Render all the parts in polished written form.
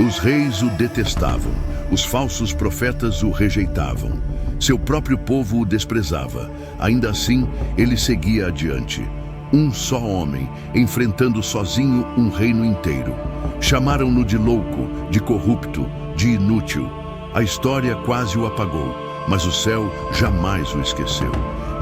Os reis o detestavam, os falsos profetas o rejeitavam. Seu próprio povo o desprezava. Ainda assim, ele seguia adiante. Um só homem, enfrentando sozinho um reino inteiro. Chamaram-no de louco, de corrupto, de inútil. A história quase o apagou, mas o céu jamais o esqueceu.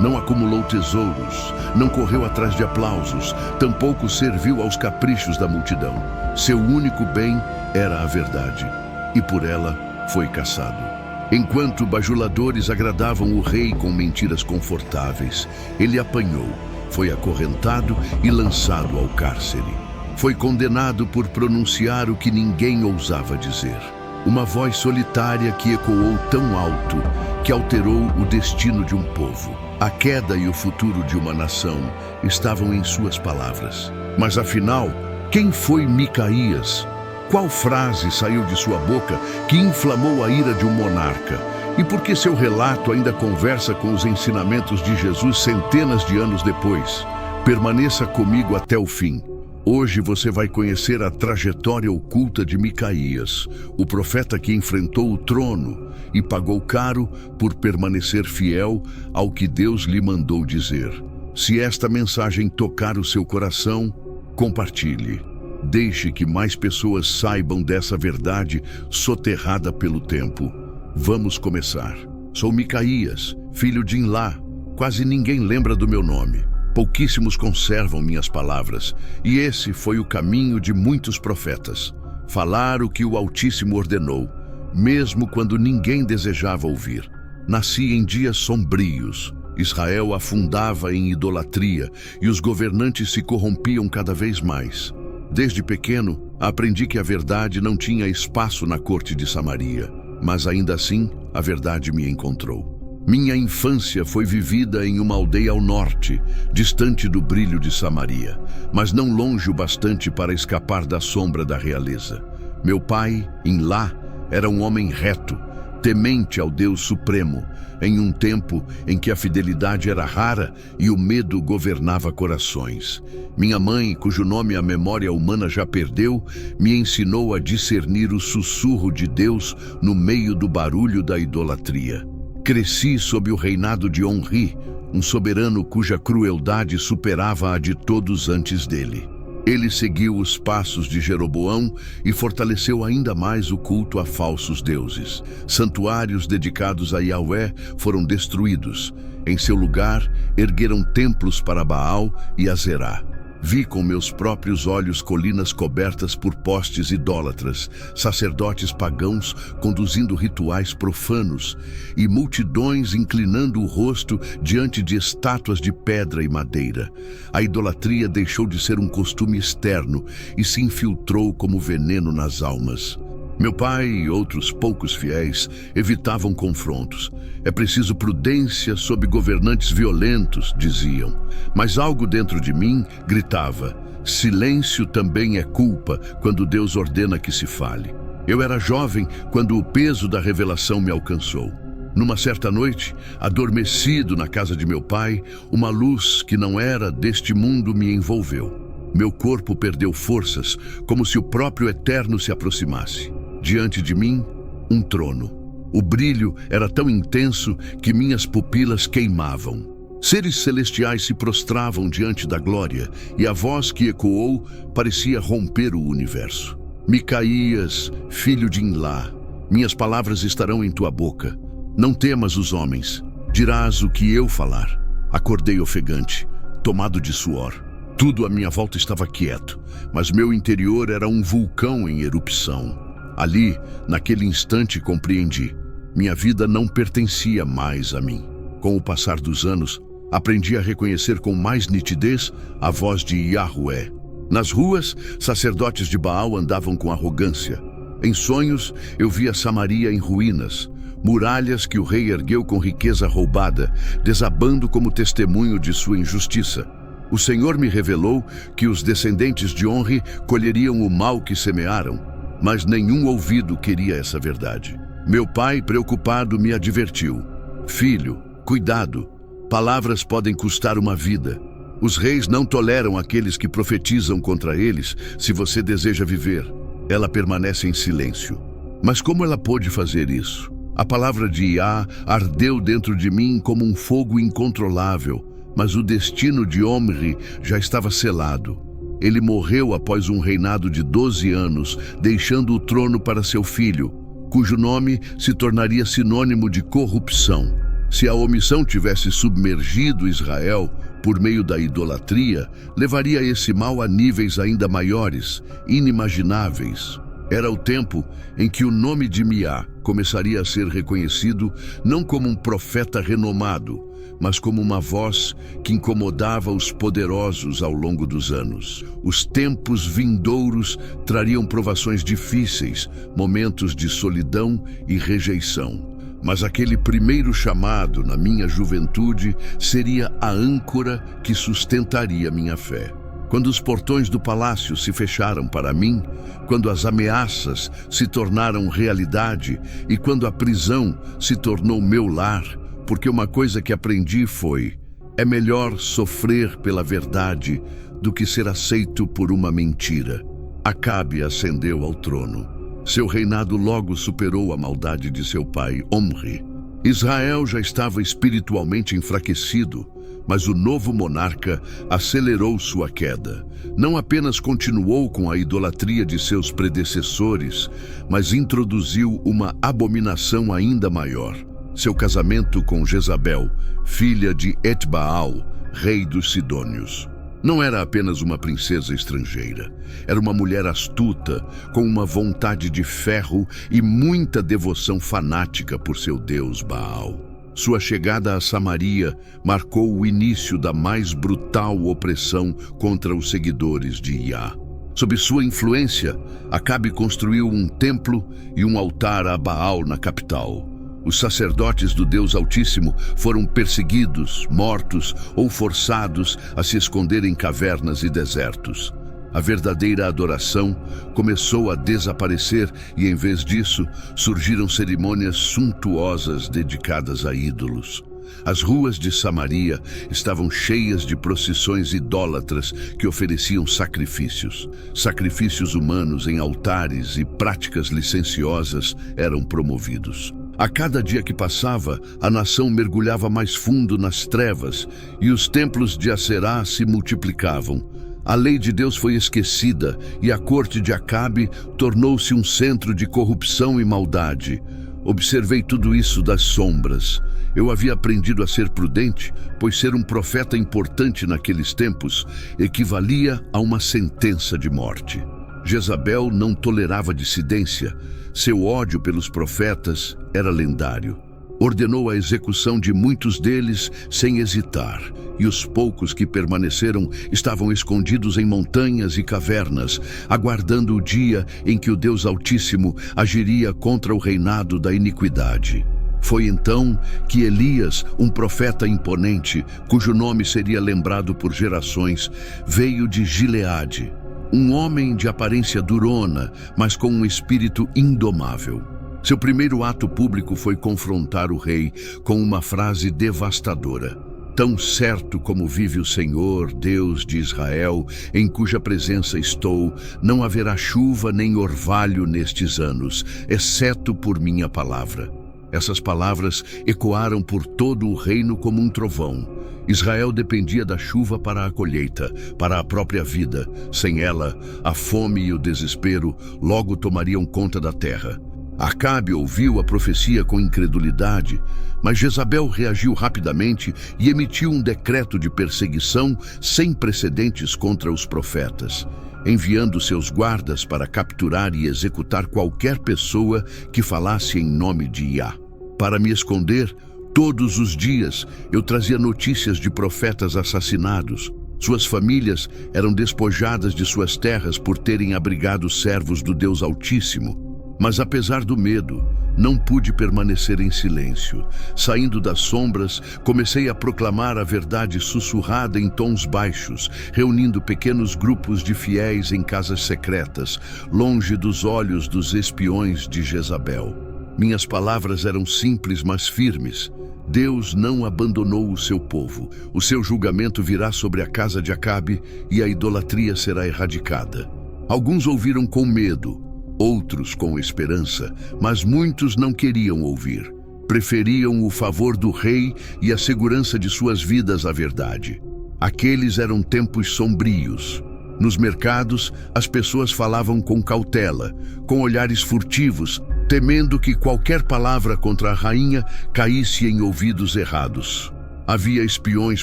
Não acumulou tesouros, não correu atrás de aplausos, tampouco serviu aos caprichos da multidão. Seu único bem era a verdade, e por ela foi caçado. Enquanto bajuladores agradavam o rei com mentiras confortáveis, ele apanhou, foi acorrentado e lançado ao cárcere. Foi condenado por pronunciar o que ninguém ousava dizer. Uma voz solitária que ecoou tão alto que alterou o destino de um povo. A queda e o futuro de uma nação estavam em suas palavras. Mas afinal, quem foi Micaías? Qual frase saiu de sua boca que inflamou a ira de um monarca? E por que seu relato ainda conversa com os ensinamentos de Jesus centenas de anos depois? Permaneça comigo até o fim. Hoje você vai conhecer a trajetória oculta de Micaías, o profeta que enfrentou o trono e pagou caro por permanecer fiel ao que Deus lhe mandou dizer. Se esta mensagem tocar o seu coração, compartilhe. Deixe que mais pessoas saibam dessa verdade soterrada pelo tempo. Vamos começar. Sou Micaías, filho de Imlá. Quase ninguém lembra do meu nome. Pouquíssimos conservam minhas palavras, e esse foi o caminho de muitos profetas. Falar o que o Altíssimo ordenou, mesmo quando ninguém desejava ouvir. Nasci em dias sombrios. Israel afundava em idolatria, e os governantes se corrompiam cada vez mais. Desde pequeno, aprendi que a verdade não tinha espaço na corte de Samaria, mas ainda assim, a verdade me encontrou. Minha infância foi vivida em uma aldeia ao norte, distante do brilho de Samaria, mas não longe o bastante para escapar da sombra da realeza. Meu pai, Imlá, era um homem reto, temente ao Deus Supremo, em um tempo em que a fidelidade era rara e o medo governava corações. Minha mãe, cujo nome a memória humana já perdeu, me ensinou a discernir o sussurro de Deus no meio do barulho da idolatria. Cresci sob o reinado de Onri, um soberano cuja crueldade superava a de todos antes dele. Ele seguiu os passos de Jeroboão e fortaleceu ainda mais o culto a falsos deuses. Santuários dedicados a Yahvé foram destruídos. Em seu lugar, ergueram templos para Baal e Azerá. Vi com meus próprios olhos colinas cobertas por postes idólatras, sacerdotes pagãos conduzindo rituais profanos e multidões inclinando o rosto diante de estátuas de pedra e madeira. A idolatria deixou de ser um costume externo e se infiltrou como veneno nas almas. Meu pai e outros poucos fiéis evitavam confrontos. É preciso prudência sob governantes violentos, diziam. Mas algo dentro de mim gritava: silêncio também é culpa quando Deus ordena que se fale. Eu era jovem quando o peso da revelação me alcançou. Numa certa noite, adormecido na casa de meu pai, uma luz que não era deste mundo me envolveu. Meu corpo perdeu forças, como se o próprio Eterno se aproximasse. Diante de mim, um trono. O brilho era tão intenso que minhas pupilas queimavam. Seres celestiais se prostravam diante da glória, e a voz que ecoou parecia romper o universo. Micaías, filho de Imlá, minhas palavras estarão em tua boca. Não temas os homens, dirás o que eu falar. Acordei ofegante, tomado de suor. Tudo à minha volta estava quieto, mas meu interior era um vulcão em erupção. Ali, naquele instante, compreendi. Minha vida não pertencia mais a mim. Com o passar dos anos, aprendi a reconhecer com mais nitidez a voz de Yahvé. Nas ruas, sacerdotes de Baal andavam com arrogância. Em sonhos, eu via Samaria em ruínas, muralhas que o rei ergueu com riqueza roubada, desabando como testemunho de sua injustiça. O Senhor me revelou que os descendentes de Onri colheriam o mal que semearam, mas nenhum ouvido queria essa verdade. Meu pai, preocupado, me advertiu: filho, cuidado, palavras podem custar uma vida. Os reis não toleram aqueles que profetizam contra eles se você deseja viver. Ela permanece em silêncio. Mas como ela pôde fazer isso? A palavra de Iá ardeu dentro de mim como um fogo incontrolável, mas o destino de Omri já estava selado. Ele morreu após um reinado de 12 anos, deixando o trono para seu filho, cujo nome se tornaria sinônimo de corrupção. Se a omissão tivesse submergido Israel por meio da idolatria, levaria esse mal a níveis ainda maiores, inimagináveis. Era o tempo em que o nome de Miá começaria a ser reconhecido não como um profeta renomado, mas como uma voz que incomodava os poderosos ao longo dos anos. Os tempos vindouros trariam provações difíceis, momentos de solidão e rejeição. Mas aquele primeiro chamado na minha juventude seria a âncora que sustentaria minha fé. Quando os portões do palácio se fecharam para mim, quando as ameaças se tornaram realidade e quando a prisão se tornou meu lar, porque uma coisa que aprendi foi: é melhor sofrer pela verdade do que ser aceito por uma mentira. Acabe ascendeu ao trono. Seu reinado logo superou a maldade de seu pai, Omri. Israel já estava espiritualmente enfraquecido, mas o novo monarca acelerou sua queda. Não apenas continuou com a idolatria de seus predecessores, mas introduziu uma abominação ainda maior: seu casamento com Jezabel, filha de Etbaal, rei dos Sidônios. Não era apenas uma princesa estrangeira. Era uma mulher astuta, com uma vontade de ferro e muita devoção fanática por seu deus Baal. Sua chegada a Samaria marcou o início da mais brutal opressão contra os seguidores de Iá. Sob sua influência, Acabe construiu um templo e um altar a Baal na capital. Os sacerdotes do Deus Altíssimo foram perseguidos, mortos ou forçados a se esconder em cavernas e desertos. A verdadeira adoração começou a desaparecer e, em vez disso, surgiram cerimônias suntuosas dedicadas a ídolos. As ruas de Samaria estavam cheias de procissões idólatras que ofereciam sacrifícios. Sacrifícios humanos em altares e práticas licenciosas eram promovidos. A cada dia que passava, a nação mergulhava mais fundo nas trevas e os templos de Aserá se multiplicavam. A lei de Deus foi esquecida e a corte de Acabe tornou-se um centro de corrupção e maldade. Observei tudo isso das sombras. Eu havia aprendido a ser prudente, pois ser um profeta importante naqueles tempos equivalia a uma sentença de morte. Jezabel não tolerava dissidência. Seu ódio pelos profetas era lendário. Ordenou a execução de muitos deles sem hesitar, e os poucos que permaneceram estavam escondidos em montanhas e cavernas, aguardando o dia em que o Deus Altíssimo agiria contra o reinado da iniquidade. Foi então que Elias, um profeta imponente, cujo nome seria lembrado por gerações, veio de Gileade. Um homem de aparência durona, mas com um espírito indomável. Seu primeiro ato público foi confrontar o rei com uma frase devastadora: "Tão certo como vive o Senhor, Deus de Israel, em cuja presença estou, não haverá chuva nem orvalho nestes anos, exceto por minha palavra." Essas palavras ecoaram por todo o reino como um trovão. Israel dependia da chuva para a colheita, para a própria vida. Sem ela, a fome e o desespero logo tomariam conta da terra. Acabe ouviu a profecia com incredulidade, mas Jezabel reagiu rapidamente e emitiu um decreto de perseguição sem precedentes contra os profetas, enviando seus guardas para capturar e executar qualquer pessoa que falasse em nome de Iá. Para me esconder, todos os dias eu trazia notícias de profetas assassinados. Suas famílias eram despojadas de suas terras por terem abrigado servos do Deus Altíssimo. Mas apesar do medo, não pude permanecer em silêncio. Saindo das sombras, comecei a proclamar a verdade sussurrada em tons baixos, reunindo pequenos grupos de fiéis em casas secretas, longe dos olhos dos espiões de Jezabel. Minhas palavras eram simples, mas firmes. Deus não abandonou o seu povo. O seu julgamento virá sobre a casa de Acabe e a idolatria será erradicada. Alguns ouviram com medo, outros com esperança, mas muitos não queriam ouvir. Preferiam o favor do rei e a segurança de suas vidas à verdade. Aqueles eram tempos sombrios. Nos mercados, as pessoas falavam com cautela, com olhares furtivos, temendo que qualquer palavra contra a rainha caísse em ouvidos errados. Havia espiões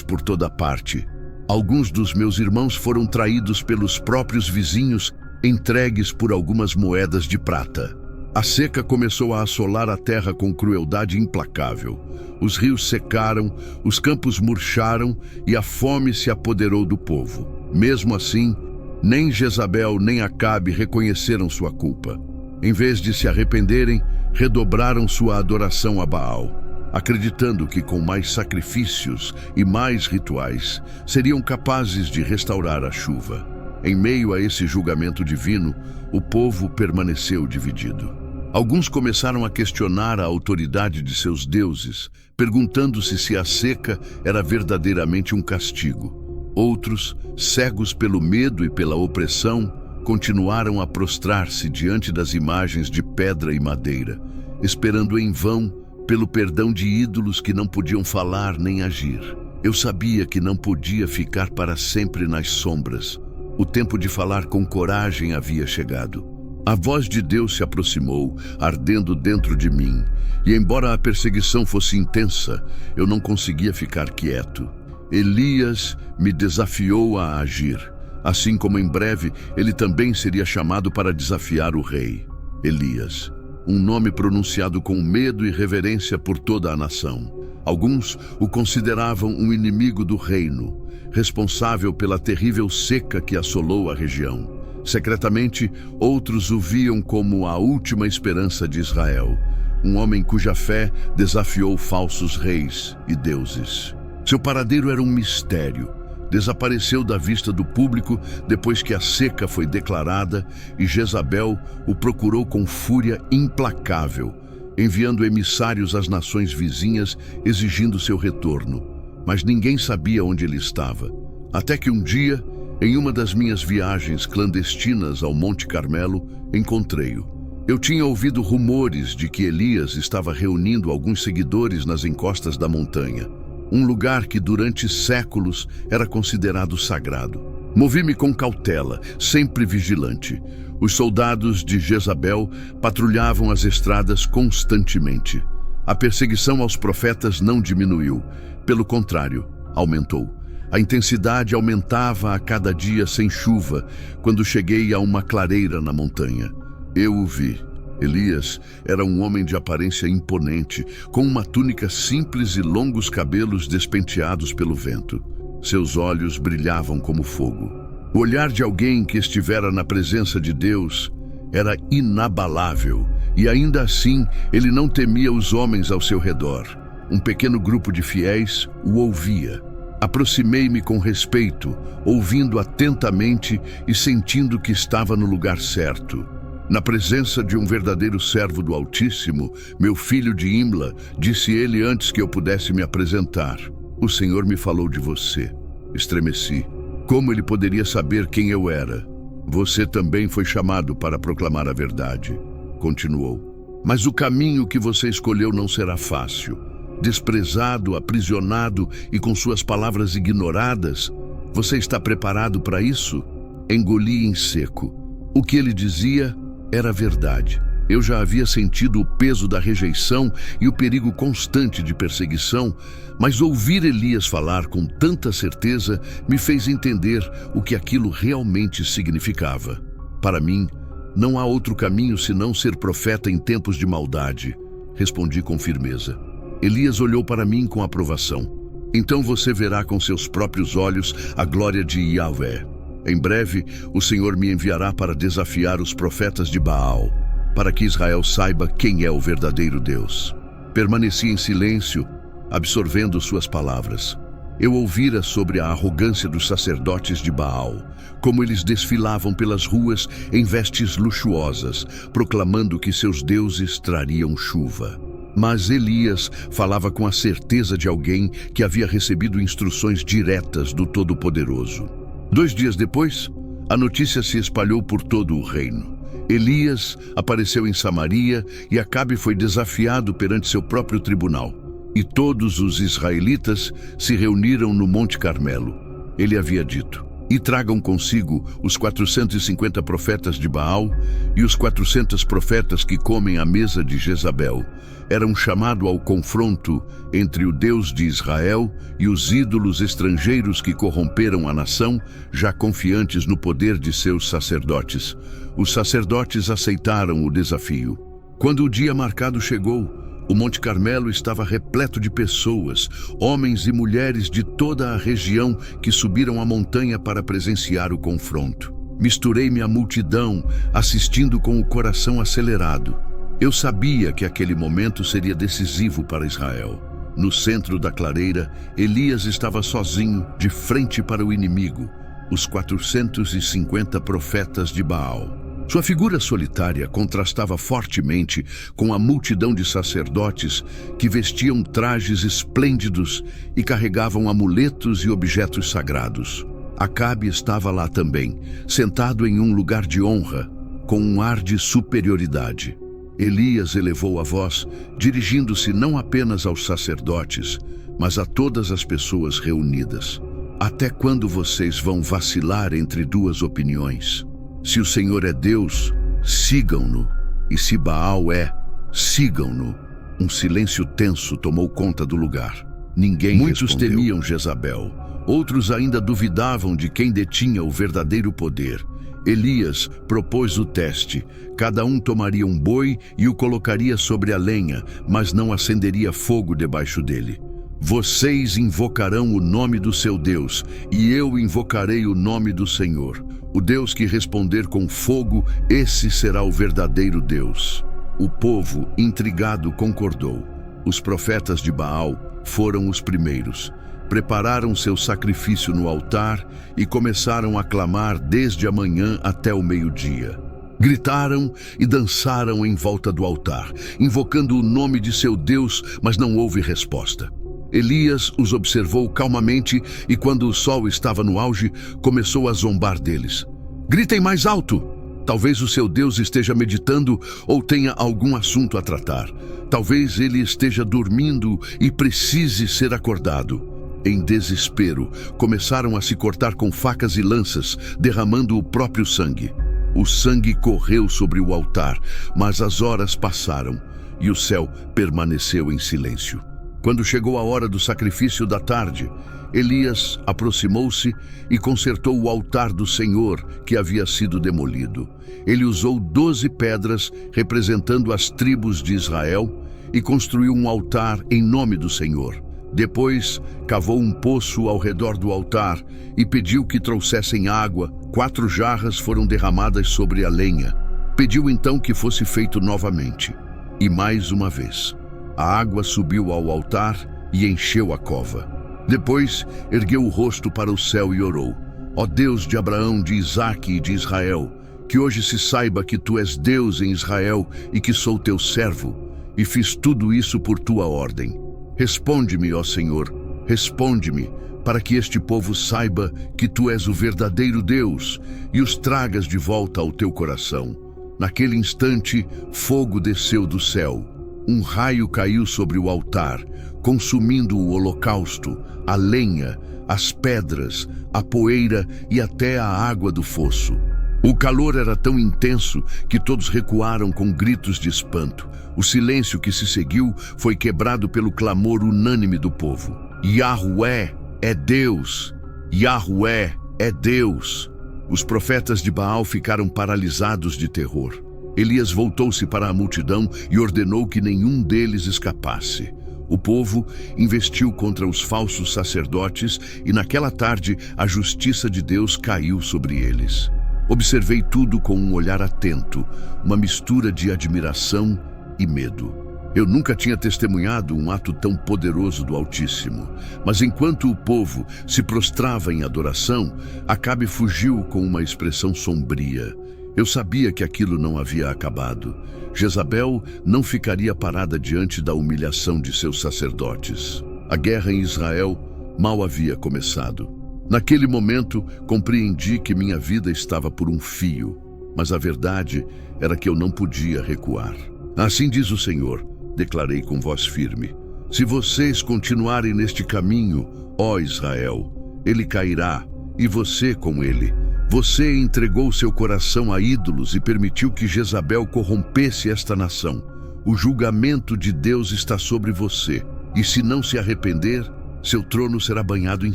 por toda parte. Alguns dos meus irmãos foram traídos pelos próprios vizinhos, entregues por algumas moedas de prata. A seca começou a assolar a terra com crueldade implacável. Os rios secaram, os campos murcharam e a fome se apoderou do povo. Mesmo assim, nem Jezabel nem Acabe reconheceram sua culpa. Em vez de se arrependerem, redobraram sua adoração a Baal, acreditando que com mais sacrifícios e mais rituais seriam capazes de restaurar a chuva. Em meio a esse julgamento divino, o povo permaneceu dividido. Alguns começaram a questionar a autoridade de seus deuses, perguntando-se se a seca era verdadeiramente um castigo. Outros, cegos pelo medo e pela opressão, continuaram a prostrar-se diante das imagens de pedra e madeira, esperando em vão pelo perdão de ídolos que não podiam falar nem agir. Eu sabia que não podia ficar para sempre nas sombras. O tempo de falar com coragem havia chegado. A voz de Deus se aproximou, ardendo dentro de mim, e embora a perseguição fosse intensa, eu não conseguia ficar quieto. Elias me desafiou a agir, assim como em breve ele também seria chamado para desafiar o rei. Elias, um nome pronunciado com medo e reverência por toda a nação. Alguns o consideravam um inimigo do reino, responsável pela terrível seca que assolou a região. Secretamente, outros o viam como a última esperança de Israel, um homem cuja fé desafiou falsos reis e deuses. Seu paradeiro era um mistério. Desapareceu da vista do público depois que a seca foi declarada e Jezabel o procurou com fúria implacável, enviando emissários às nações vizinhas exigindo seu retorno. Mas ninguém sabia onde ele estava. Até que um dia, em uma das minhas viagens clandestinas ao Monte Carmelo, encontrei-o. Eu tinha ouvido rumores de que Elias estava reunindo alguns seguidores nas encostas da montanha, um lugar que durante séculos era considerado sagrado. Movi-me com cautela, sempre vigilante. Os soldados de Jezabel patrulhavam as estradas constantemente. A perseguição aos profetas não diminuiu, pelo contrário, aumentou. A intensidade aumentava a cada dia sem chuva, quando cheguei a uma clareira na montanha. Eu o vi. Elias era um homem de aparência imponente, com uma túnica simples e longos cabelos despenteados pelo vento. Seus olhos brilhavam como fogo. O olhar de alguém que estivera na presença de Deus era inabalável, e ainda assim ele não temia os homens ao seu redor. Um pequeno grupo de fiéis o ouvia. Aproximei-me com respeito, ouvindo atentamente e sentindo que estava no lugar certo. Na presença de um verdadeiro servo do Altíssimo, meu filho de Imla, disse ele antes que eu pudesse me apresentar: "O Senhor me falou de você." Estremeci. Como ele poderia saber quem eu era? "Você também foi chamado para proclamar a verdade", continuou. "Mas o caminho que você escolheu não será fácil. Desprezado, aprisionado e com suas palavras ignoradas, você está preparado para isso?" Engoli em seco. O que ele dizia era verdade. Eu já havia sentido o peso da rejeição e o perigo constante de perseguição, mas ouvir Elias falar com tanta certeza me fez entender o que aquilo realmente significava. Para mim, não há outro caminho senão ser profeta em tempos de maldade, respondi com firmeza. Elias olhou para mim com aprovação. "Então você verá com seus próprios olhos a glória de Yahvé. Em breve, o Senhor me enviará para desafiar os profetas de Baal, para que Israel saiba quem é o verdadeiro Deus." Permaneci em silêncio, absorvendo suas palavras. Eu ouvira sobre a arrogância dos sacerdotes de Baal, como eles desfilavam pelas ruas em vestes luxuosas, proclamando que seus deuses trariam chuva. Mas Elias falava com a certeza de alguém que havia recebido instruções diretas do Todo-Poderoso. 2 dias depois, a notícia se espalhou por todo o reino. Elias apareceu em Samaria e Acabe foi desafiado perante seu próprio tribunal. E todos os israelitas se reuniram no Monte Carmelo. Ele havia dito: e tragam consigo os 450 profetas de Baal e os 400 profetas que comem à mesa de Jezabel. Era um chamado ao confronto entre o Deus de Israel e os ídolos estrangeiros que corromperam a nação, já confiantes no poder de seus sacerdotes. Os sacerdotes aceitaram o desafio. Quando o dia marcado chegou, o Monte Carmelo estava repleto de pessoas, homens e mulheres de toda a região que subiram a montanha para presenciar o confronto. Misturei-me à multidão, assistindo com o coração acelerado. Eu sabia que aquele momento seria decisivo para Israel. No centro da clareira, Elias estava sozinho, de frente para o inimigo, os 450 profetas de Baal. Sua figura solitária contrastava fortemente com a multidão de sacerdotes que vestiam trajes esplêndidos e carregavam amuletos e objetos sagrados. Acabe estava lá também, sentado em um lugar de honra, com um ar de superioridade. Elias elevou a voz, dirigindo-se não apenas aos sacerdotes, mas a todas as pessoas reunidas. Até quando vocês vão vacilar entre duas opiniões? Se o Senhor é Deus, sigam-no, e se Baal é, sigam-no. Um silêncio tenso tomou conta do lugar. Ninguém Muitos respondeu. Temiam Jezabel. Outros ainda duvidavam de quem detinha o verdadeiro poder. Elias propôs o teste. Cada um tomaria um boi e o colocaria sobre a lenha, mas não acenderia fogo debaixo dele. Vocês invocarão o nome do seu Deus, e eu invocarei o nome do Senhor. O Deus que responder com fogo, esse será o verdadeiro Deus. O povo, intrigado, concordou. Os profetas de Baal foram os primeiros. Prepararam seu sacrifício no altar e começaram a clamar desde a manhã até o meio-dia. Gritaram e dançaram em volta do altar, invocando o nome de seu Deus, mas não houve resposta. Elias os observou calmamente e, quando o sol estava no auge, começou a zombar deles. Gritem mais alto! Talvez o seu Deus esteja meditando ou tenha algum assunto a tratar. Talvez ele esteja dormindo e precise ser acordado. Em desespero, começaram a se cortar com facas e lanças, derramando o próprio sangue. O sangue correu sobre o altar, mas as horas passaram e o céu permaneceu em silêncio. Quando chegou a hora do sacrifício da tarde, Elias aproximou-se e consertou o altar do Senhor que havia sido demolido. Ele usou 12 pedras representando as tribos de Israel e construiu um altar em nome do Senhor. Depois, cavou um poço ao redor do altar e pediu que trouxessem água. 4 jarras foram derramadas sobre a lenha. Pediu então que fosse feito novamente. E mais uma vez. A água subiu ao altar e encheu a cova. Depois, ergueu o rosto para o céu e orou. Ó Deus de Abraão, de Isaque e de Israel, que hoje se saiba que tu és Deus em Israel e que sou teu servo, e fiz tudo isso por tua ordem. Responde-me, ó Senhor, responde-me, para que este povo saiba que tu és o verdadeiro Deus e os tragas de volta ao teu coração. Naquele instante, fogo desceu do céu. Um raio caiu sobre o altar, consumindo o holocausto, a lenha, as pedras, a poeira e até a água do fosso. O calor era tão intenso que todos recuaram com gritos de espanto. O silêncio que se seguiu foi quebrado pelo clamor unânime do povo. Yahué é Deus! Yahué é Deus! Os profetas de Baal ficaram paralisados de terror. Elias voltou-se para a multidão e ordenou que nenhum deles escapasse. O povo investiu contra os falsos sacerdotes e naquela tarde a justiça de Deus caiu sobre eles. Observei tudo com um olhar atento, uma mistura de admiração e medo. Eu nunca tinha testemunhado um ato tão poderoso do Altíssimo, mas enquanto o povo se prostrava em adoração, Acabe fugiu com uma expressão sombria. Eu sabia que aquilo não havia acabado. Jezabel não ficaria parada diante da humilhação de seus sacerdotes. A guerra em Israel mal havia começado. Naquele momento, compreendi que minha vida estava por um fio. mas a verdade era que eu não podia recuar. Assim diz o Senhor, declarei com voz firme: se vocês continuarem neste caminho, ó Israel, ele cairá, e você com ele. Você entregou seu coração a ídolos e permitiu que Jezabel corrompesse esta nação. O julgamento de Deus está sobre você, e se não se arrepender, seu trono será banhado em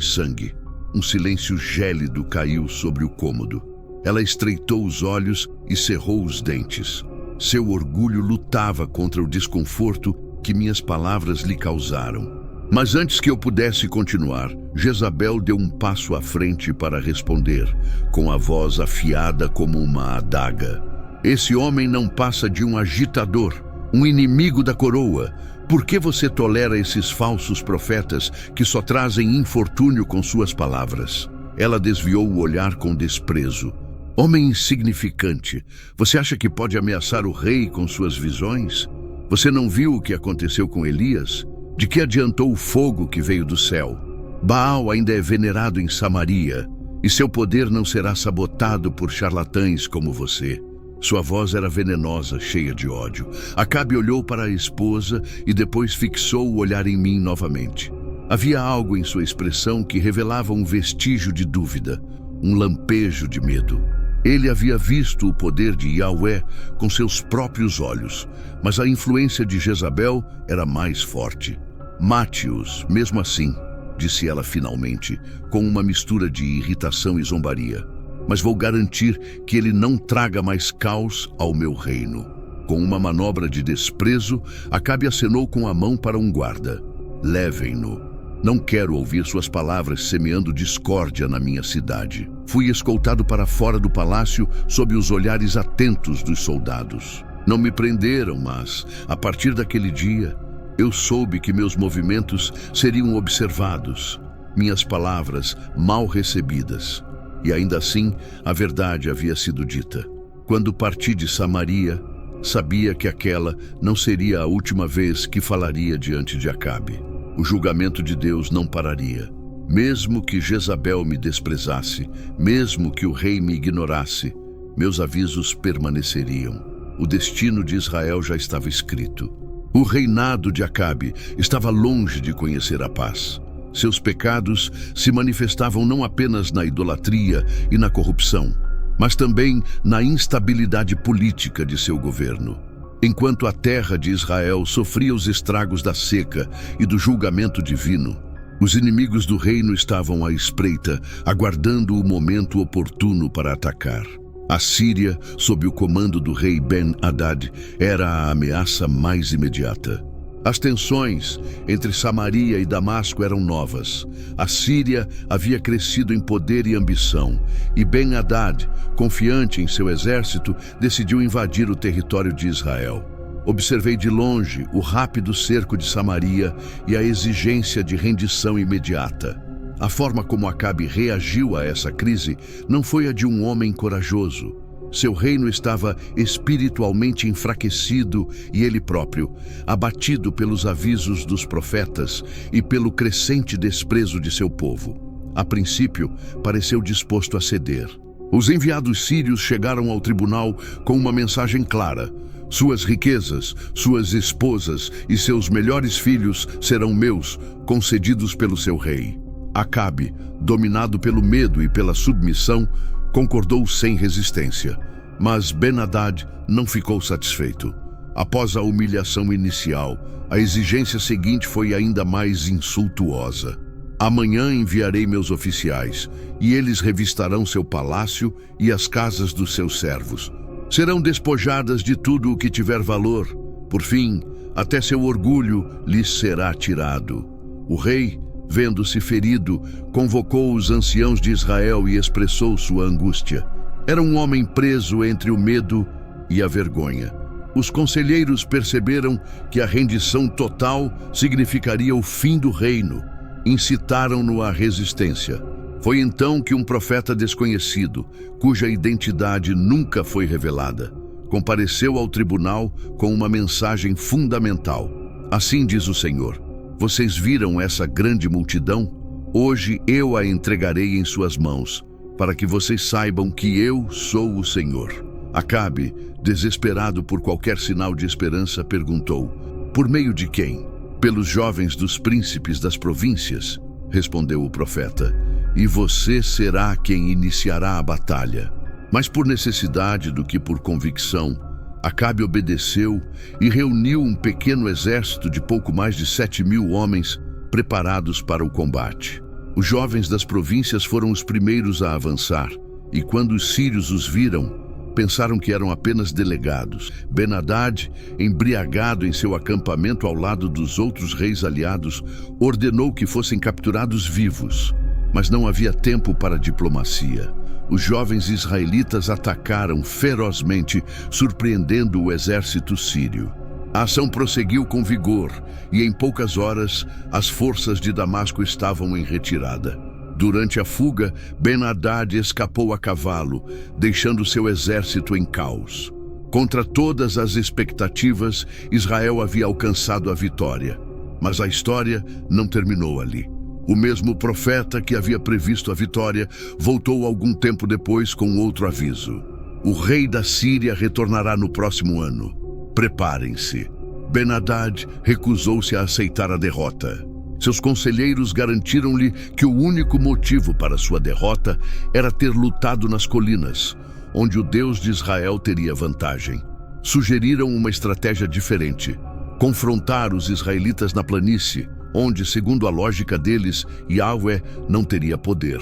sangue. Um silêncio gélido caiu sobre o cômodo. Ela estreitou os olhos e cerrou os dentes. Seu orgulho lutava contra o desconforto que minhas palavras lhe causaram. Mas antes que eu pudesse continuar, Jezabel deu um passo à frente para responder, com a voz afiada como uma adaga. Esse homem não passa de um agitador, um inimigo da coroa. Por que você tolera esses falsos profetas que só trazem infortúnio com suas palavras? Ela desviou o olhar com desprezo. Homem insignificante, você acha que pode ameaçar o rei com suas visões? Você não viu o que aconteceu com Elias? De que adiantou o fogo que veio do céu? Baal ainda é venerado em Samaria, e seu poder não será sabotado por charlatães como você. Sua voz era venenosa, cheia de ódio. Acabe olhou para a esposa e depois fixou o olhar em mim novamente. Havia algo em sua expressão que revelava um vestígio de dúvida, um lampejo de medo. Ele havia visto o poder de Yahweh com seus próprios olhos, mas a influência de Jezabel era mais forte. Mate-os, mesmo assim, disse ela finalmente, com uma mistura de irritação e zombaria. Mas vou garantir que ele não traga mais caos ao meu reino. Com uma manobra de desprezo, Acabe acenou com a mão para um guarda. Levem-no. Não quero ouvir suas palavras semeando discórdia na minha cidade. Fui escoltado para fora do palácio sob os olhares atentos dos soldados. Não me prenderam, mas, a partir daquele dia, eu soube que meus movimentos seriam observados, minhas palavras mal recebidas. E ainda assim, a verdade havia sido dita. Quando parti de Samaria, sabia que aquela não seria a última vez que falaria diante de Acabe. O julgamento de Deus não pararia. Mesmo que Jezabel me desprezasse, mesmo que o rei me ignorasse, meus avisos permaneceriam. O destino de Israel já estava escrito. O reinado de Acabe estava longe de conhecer a paz. Seus pecados se manifestavam não apenas na idolatria e na corrupção, mas também na instabilidade política de seu governo. Enquanto a terra de Israel sofria os estragos da seca e do julgamento divino, os inimigos do reino estavam à espreita, aguardando o momento oportuno para atacar. A Síria, sob o comando do rei Ben-Hadad, era a ameaça mais imediata. As tensões entre Samaria e Damasco eram novas. A Síria havia crescido em poder e ambição, e Ben-Hadad, confiante em seu exército, decidiu invadir o território de Israel. Observei de longe o rápido cerco de Samaria e a exigência de rendição imediata. A forma como Acabe reagiu a essa crise não foi a de um homem corajoso. Seu reino estava espiritualmente enfraquecido e ele próprio, abatido pelos avisos dos profetas e pelo crescente desprezo de seu povo. A princípio, pareceu disposto a ceder. Os enviados sírios chegaram ao tribunal com uma mensagem clara: suas riquezas, suas esposas e seus melhores filhos serão meus, concedidos pelo seu rei. Acabe, dominado pelo medo e pela submissão, concordou sem resistência. Mas Ben-Hadad não ficou satisfeito. Após a humilhação inicial, a exigência seguinte foi ainda mais insultuosa. Amanhã enviarei meus oficiais, e eles revistarão seu palácio e as casas dos seus servos. Serão despojadas de tudo o que tiver valor. Por fim, até seu orgulho lhes será tirado. O rei, vendo-se ferido, convocou os anciãos de Israel e expressou sua angústia. Era um homem preso entre o medo e a vergonha. Os conselheiros perceberam que a rendição total significaria o fim do reino. Incitaram-no à resistência. Foi então que um profeta desconhecido, cuja identidade nunca foi revelada, compareceu ao tribunal com uma mensagem fundamental. Assim diz o Senhor: vocês viram essa grande multidão? Hoje eu a entregarei em suas mãos, para que vocês saibam que eu sou o Senhor. Acabe, desesperado por qualquer sinal de esperança, perguntou: por meio de quem? Pelos jovens dos príncipes das províncias, respondeu o profeta, e você será quem iniciará a batalha. Mas por necessidade do que por convicção, Acabe obedeceu e reuniu um pequeno exército de pouco mais de 7.000 homens preparados para o combate. Os jovens das províncias foram os primeiros a avançar, e quando os sírios os viram, pensaram que eram apenas delegados. Ben-Hadad, embriagado em seu acampamento ao lado dos outros reis aliados, ordenou que fossem capturados vivos. Mas não havia tempo para diplomacia. Os jovens israelitas atacaram ferozmente, surpreendendo o exército sírio. A ação prosseguiu com vigor, e em poucas horas, as forças de Damasco estavam em retirada. Durante a fuga, Ben-Hadad escapou a cavalo, deixando seu exército em caos. Contra todas as expectativas, Israel havia alcançado a vitória. Mas a história não terminou ali. O mesmo profeta que havia previsto a vitória voltou algum tempo depois com outro aviso. O rei da Síria retornará no próximo ano. Preparem-se. Ben-Hadad recusou-se a aceitar a derrota. Seus conselheiros garantiram-lhe que o único motivo para sua derrota era ter lutado nas colinas, onde o Deus de Israel teria vantagem. Sugeriram uma estratégia diferente: confrontar os israelitas na planície, onde, segundo a lógica deles, Yahvé não teria poder.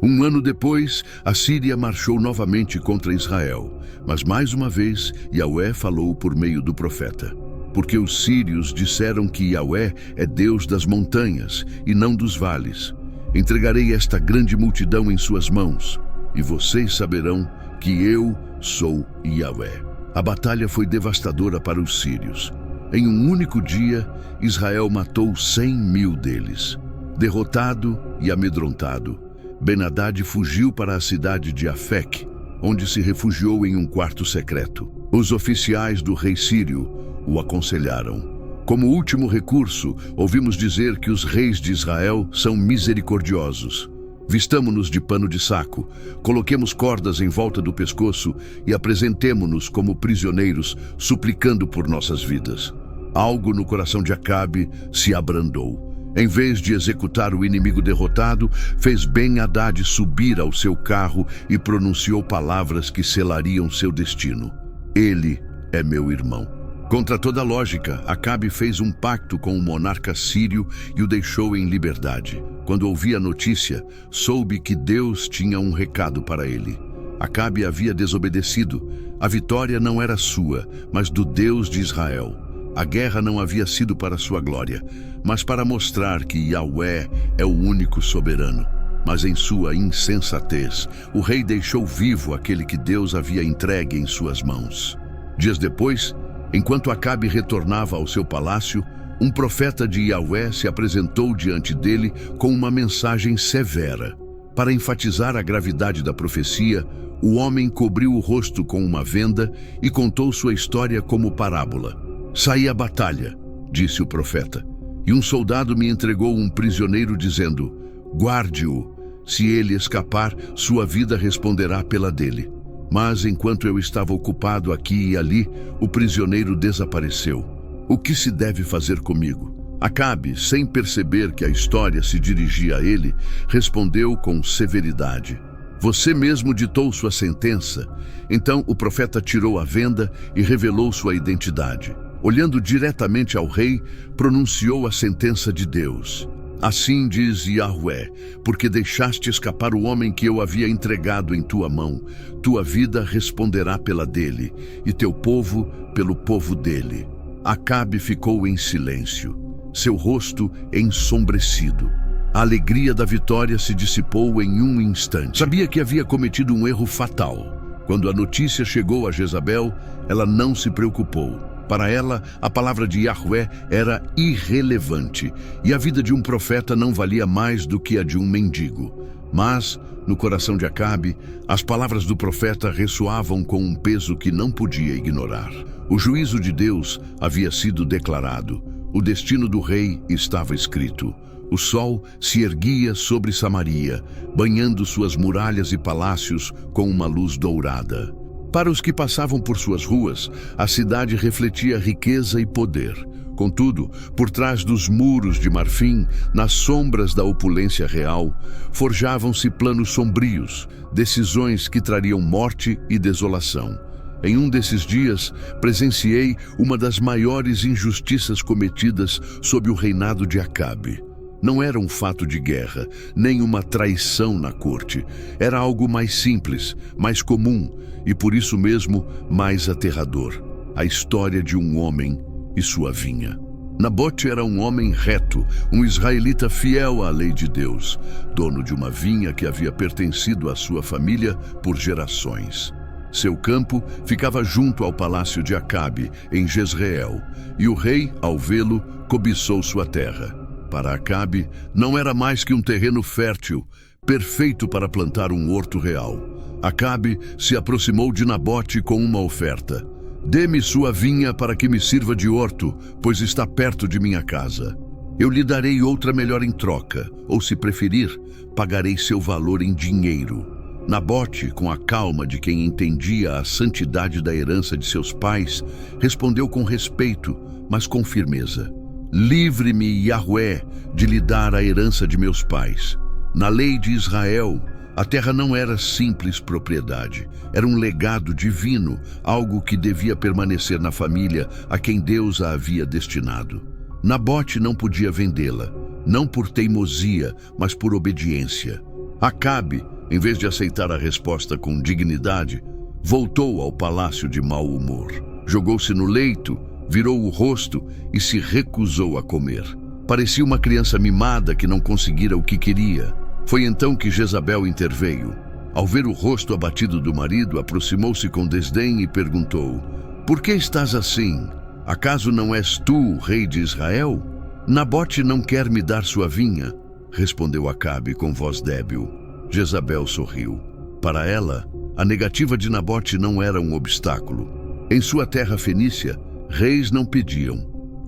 Um ano depois, a Síria marchou novamente contra Israel, mas mais uma vez Yahvé falou por meio do profeta. Porque os sírios disseram que Yahvé é Deus das montanhas e não dos vales. Entregarei esta grande multidão em suas mãos, e vocês saberão que eu sou Yahvé. A batalha foi devastadora para os sírios. Em um único dia, Israel matou 100.000 deles. Derrotado e amedrontado, Ben-Hadad fugiu para a cidade de Afec, onde se refugiou em um quarto secreto. Os oficiais do rei sírio o aconselharam. Como último recurso, ouvimos dizer que os reis de Israel são misericordiosos. Vistamo-nos de pano de saco, coloquemos cordas em volta do pescoço e apresentemo-nos como prisioneiros, suplicando por nossas vidas. Algo no coração de Acabe se abrandou. Em vez de executar o inimigo derrotado, fez Ben-Hadad subir ao seu carro e pronunciou palavras que selariam seu destino. Ele é meu irmão. Contra toda lógica, Acabe fez um pacto com o monarca sírio e o deixou em liberdade. Quando ouvi a notícia, soube que Deus tinha um recado para ele. Acabe havia desobedecido. A vitória não era sua, mas do Deus de Israel. A guerra não havia sido para sua glória, mas para mostrar que Yahvé é o único soberano. Mas em sua insensatez, o rei deixou vivo aquele que Deus havia entregue em suas mãos. Dias depois, enquanto Acabe retornava ao seu palácio, um profeta de Yahvé se apresentou diante dele com uma mensagem severa. Para enfatizar a gravidade da profecia, o homem cobriu o rosto com uma venda e contou sua história como parábola. Saí à batalha, disse o profeta, e um soldado me entregou um prisioneiro dizendo: guarde-o, se ele escapar, sua vida responderá pela dele. Mas enquanto eu estava ocupado aqui e ali, o prisioneiro desapareceu. O que se deve fazer comigo? Acabe, sem perceber que a história se dirigia a ele, respondeu com severidade: você mesmo ditou sua sentença. Então o profeta tirou a venda e revelou sua identidade. Olhando diretamente ao rei, pronunciou a sentença de Deus. Assim diz Yahvé, porque deixaste escapar o homem que eu havia entregado em tua mão, tua vida responderá pela dele, e teu povo pelo povo dele. Acabe ficou em silêncio, seu rosto ensombrecido. A alegria da vitória se dissipou em um instante. Sabia que havia cometido um erro fatal. Quando a notícia chegou a Jezabel, ela não se preocupou. Para ela, a palavra de Yahvé era irrelevante, e a vida de um profeta não valia mais do que a de um mendigo. Mas, no coração de Acabe, as palavras do profeta ressoavam com um peso que não podia ignorar. O juízo de Deus havia sido declarado. O destino do rei estava escrito. O sol se erguia sobre Samaria, banhando suas muralhas e palácios com uma luz dourada. Para os que passavam por suas ruas, a cidade refletia riqueza e poder. Contudo, por trás dos muros de marfim, nas sombras da opulência real, forjavam-se planos sombrios, decisões que trariam morte e desolação. Em um desses dias, presenciei uma das maiores injustiças cometidas sob o reinado de Acabe. Não era um fato de guerra, nem uma traição na corte. Era algo mais simples, mais comum e, por isso mesmo, mais aterrador. A história de um homem e sua vinha. Nabote era um homem reto, um israelita fiel à lei de Deus, dono de uma vinha que havia pertencido à sua família por gerações. Seu campo ficava junto ao palácio de Acabe, em Jezreel, e o rei, ao vê-lo, cobiçou sua terra. Para Acabe, não era mais que um terreno fértil, perfeito para plantar um horto real. Acabe se aproximou de Nabote com uma oferta. Dê-me sua vinha para que me sirva de horto, pois está perto de minha casa. Eu lhe darei outra melhor em troca, ou se preferir, pagarei seu valor em dinheiro. Nabote, com a calma de quem entendia a santidade da herança de seus pais, respondeu com respeito, mas com firmeza. Livre-me, Yahweh, de lhe dar a herança de meus pais. Na lei de Israel, a terra não era simples propriedade, era um legado divino, algo que devia permanecer na família a quem Deus a havia destinado. Nabote não podia vendê-la, não por teimosia, mas por obediência. Acabe, em vez de aceitar a resposta com dignidade, voltou ao palácio de mau humor. Jogou-se no leito, virou o rosto e se recusou a comer. Parecia uma criança mimada que não conseguira o que queria. Foi então que Jezabel interveio. Ao ver o rosto abatido do marido, aproximou-se com desdém e perguntou: "Por que estás assim? Acaso não és tu o rei de Israel? Nabote não quer me dar sua vinha", respondeu Acabe com voz débil. Jezabel sorriu. Para ela, a negativa de Nabote não era um obstáculo. Em sua terra fenícia, reis não pediam,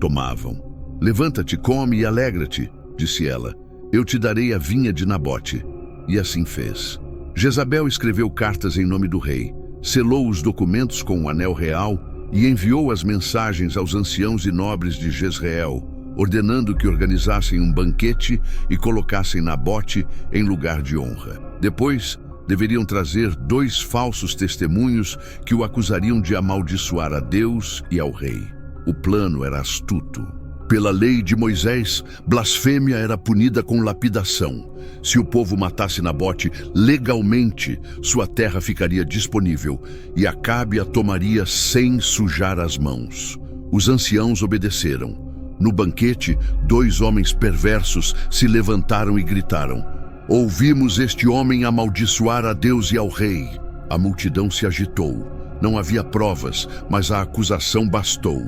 tomavam. "Levanta-te, come e alegra-te", disse ela. "Eu te darei a vinha de Nabote." E assim fez. Jezabel escreveu cartas em nome do rei, selou os documentos com o anel real e enviou as mensagens aos anciãos e nobres de Jezreel, ordenando que organizassem um banquete e colocassem Nabote em lugar de honra. Depois, deveriam trazer 2 falsos testemunhos que o acusariam de amaldiçoar a Deus e ao rei. O plano era astuto. Pela lei de Moisés, blasfêmia era punida com lapidação. Se o povo matasse Nabote legalmente, sua terra ficaria disponível e Acabe a tomaria sem sujar as mãos. Os anciãos obedeceram. No banquete, 2 homens perversos se levantaram e gritaram: "Ouvimos este homem amaldiçoar a Deus e ao rei." A multidão se agitou. Não havia provas, mas a acusação bastou.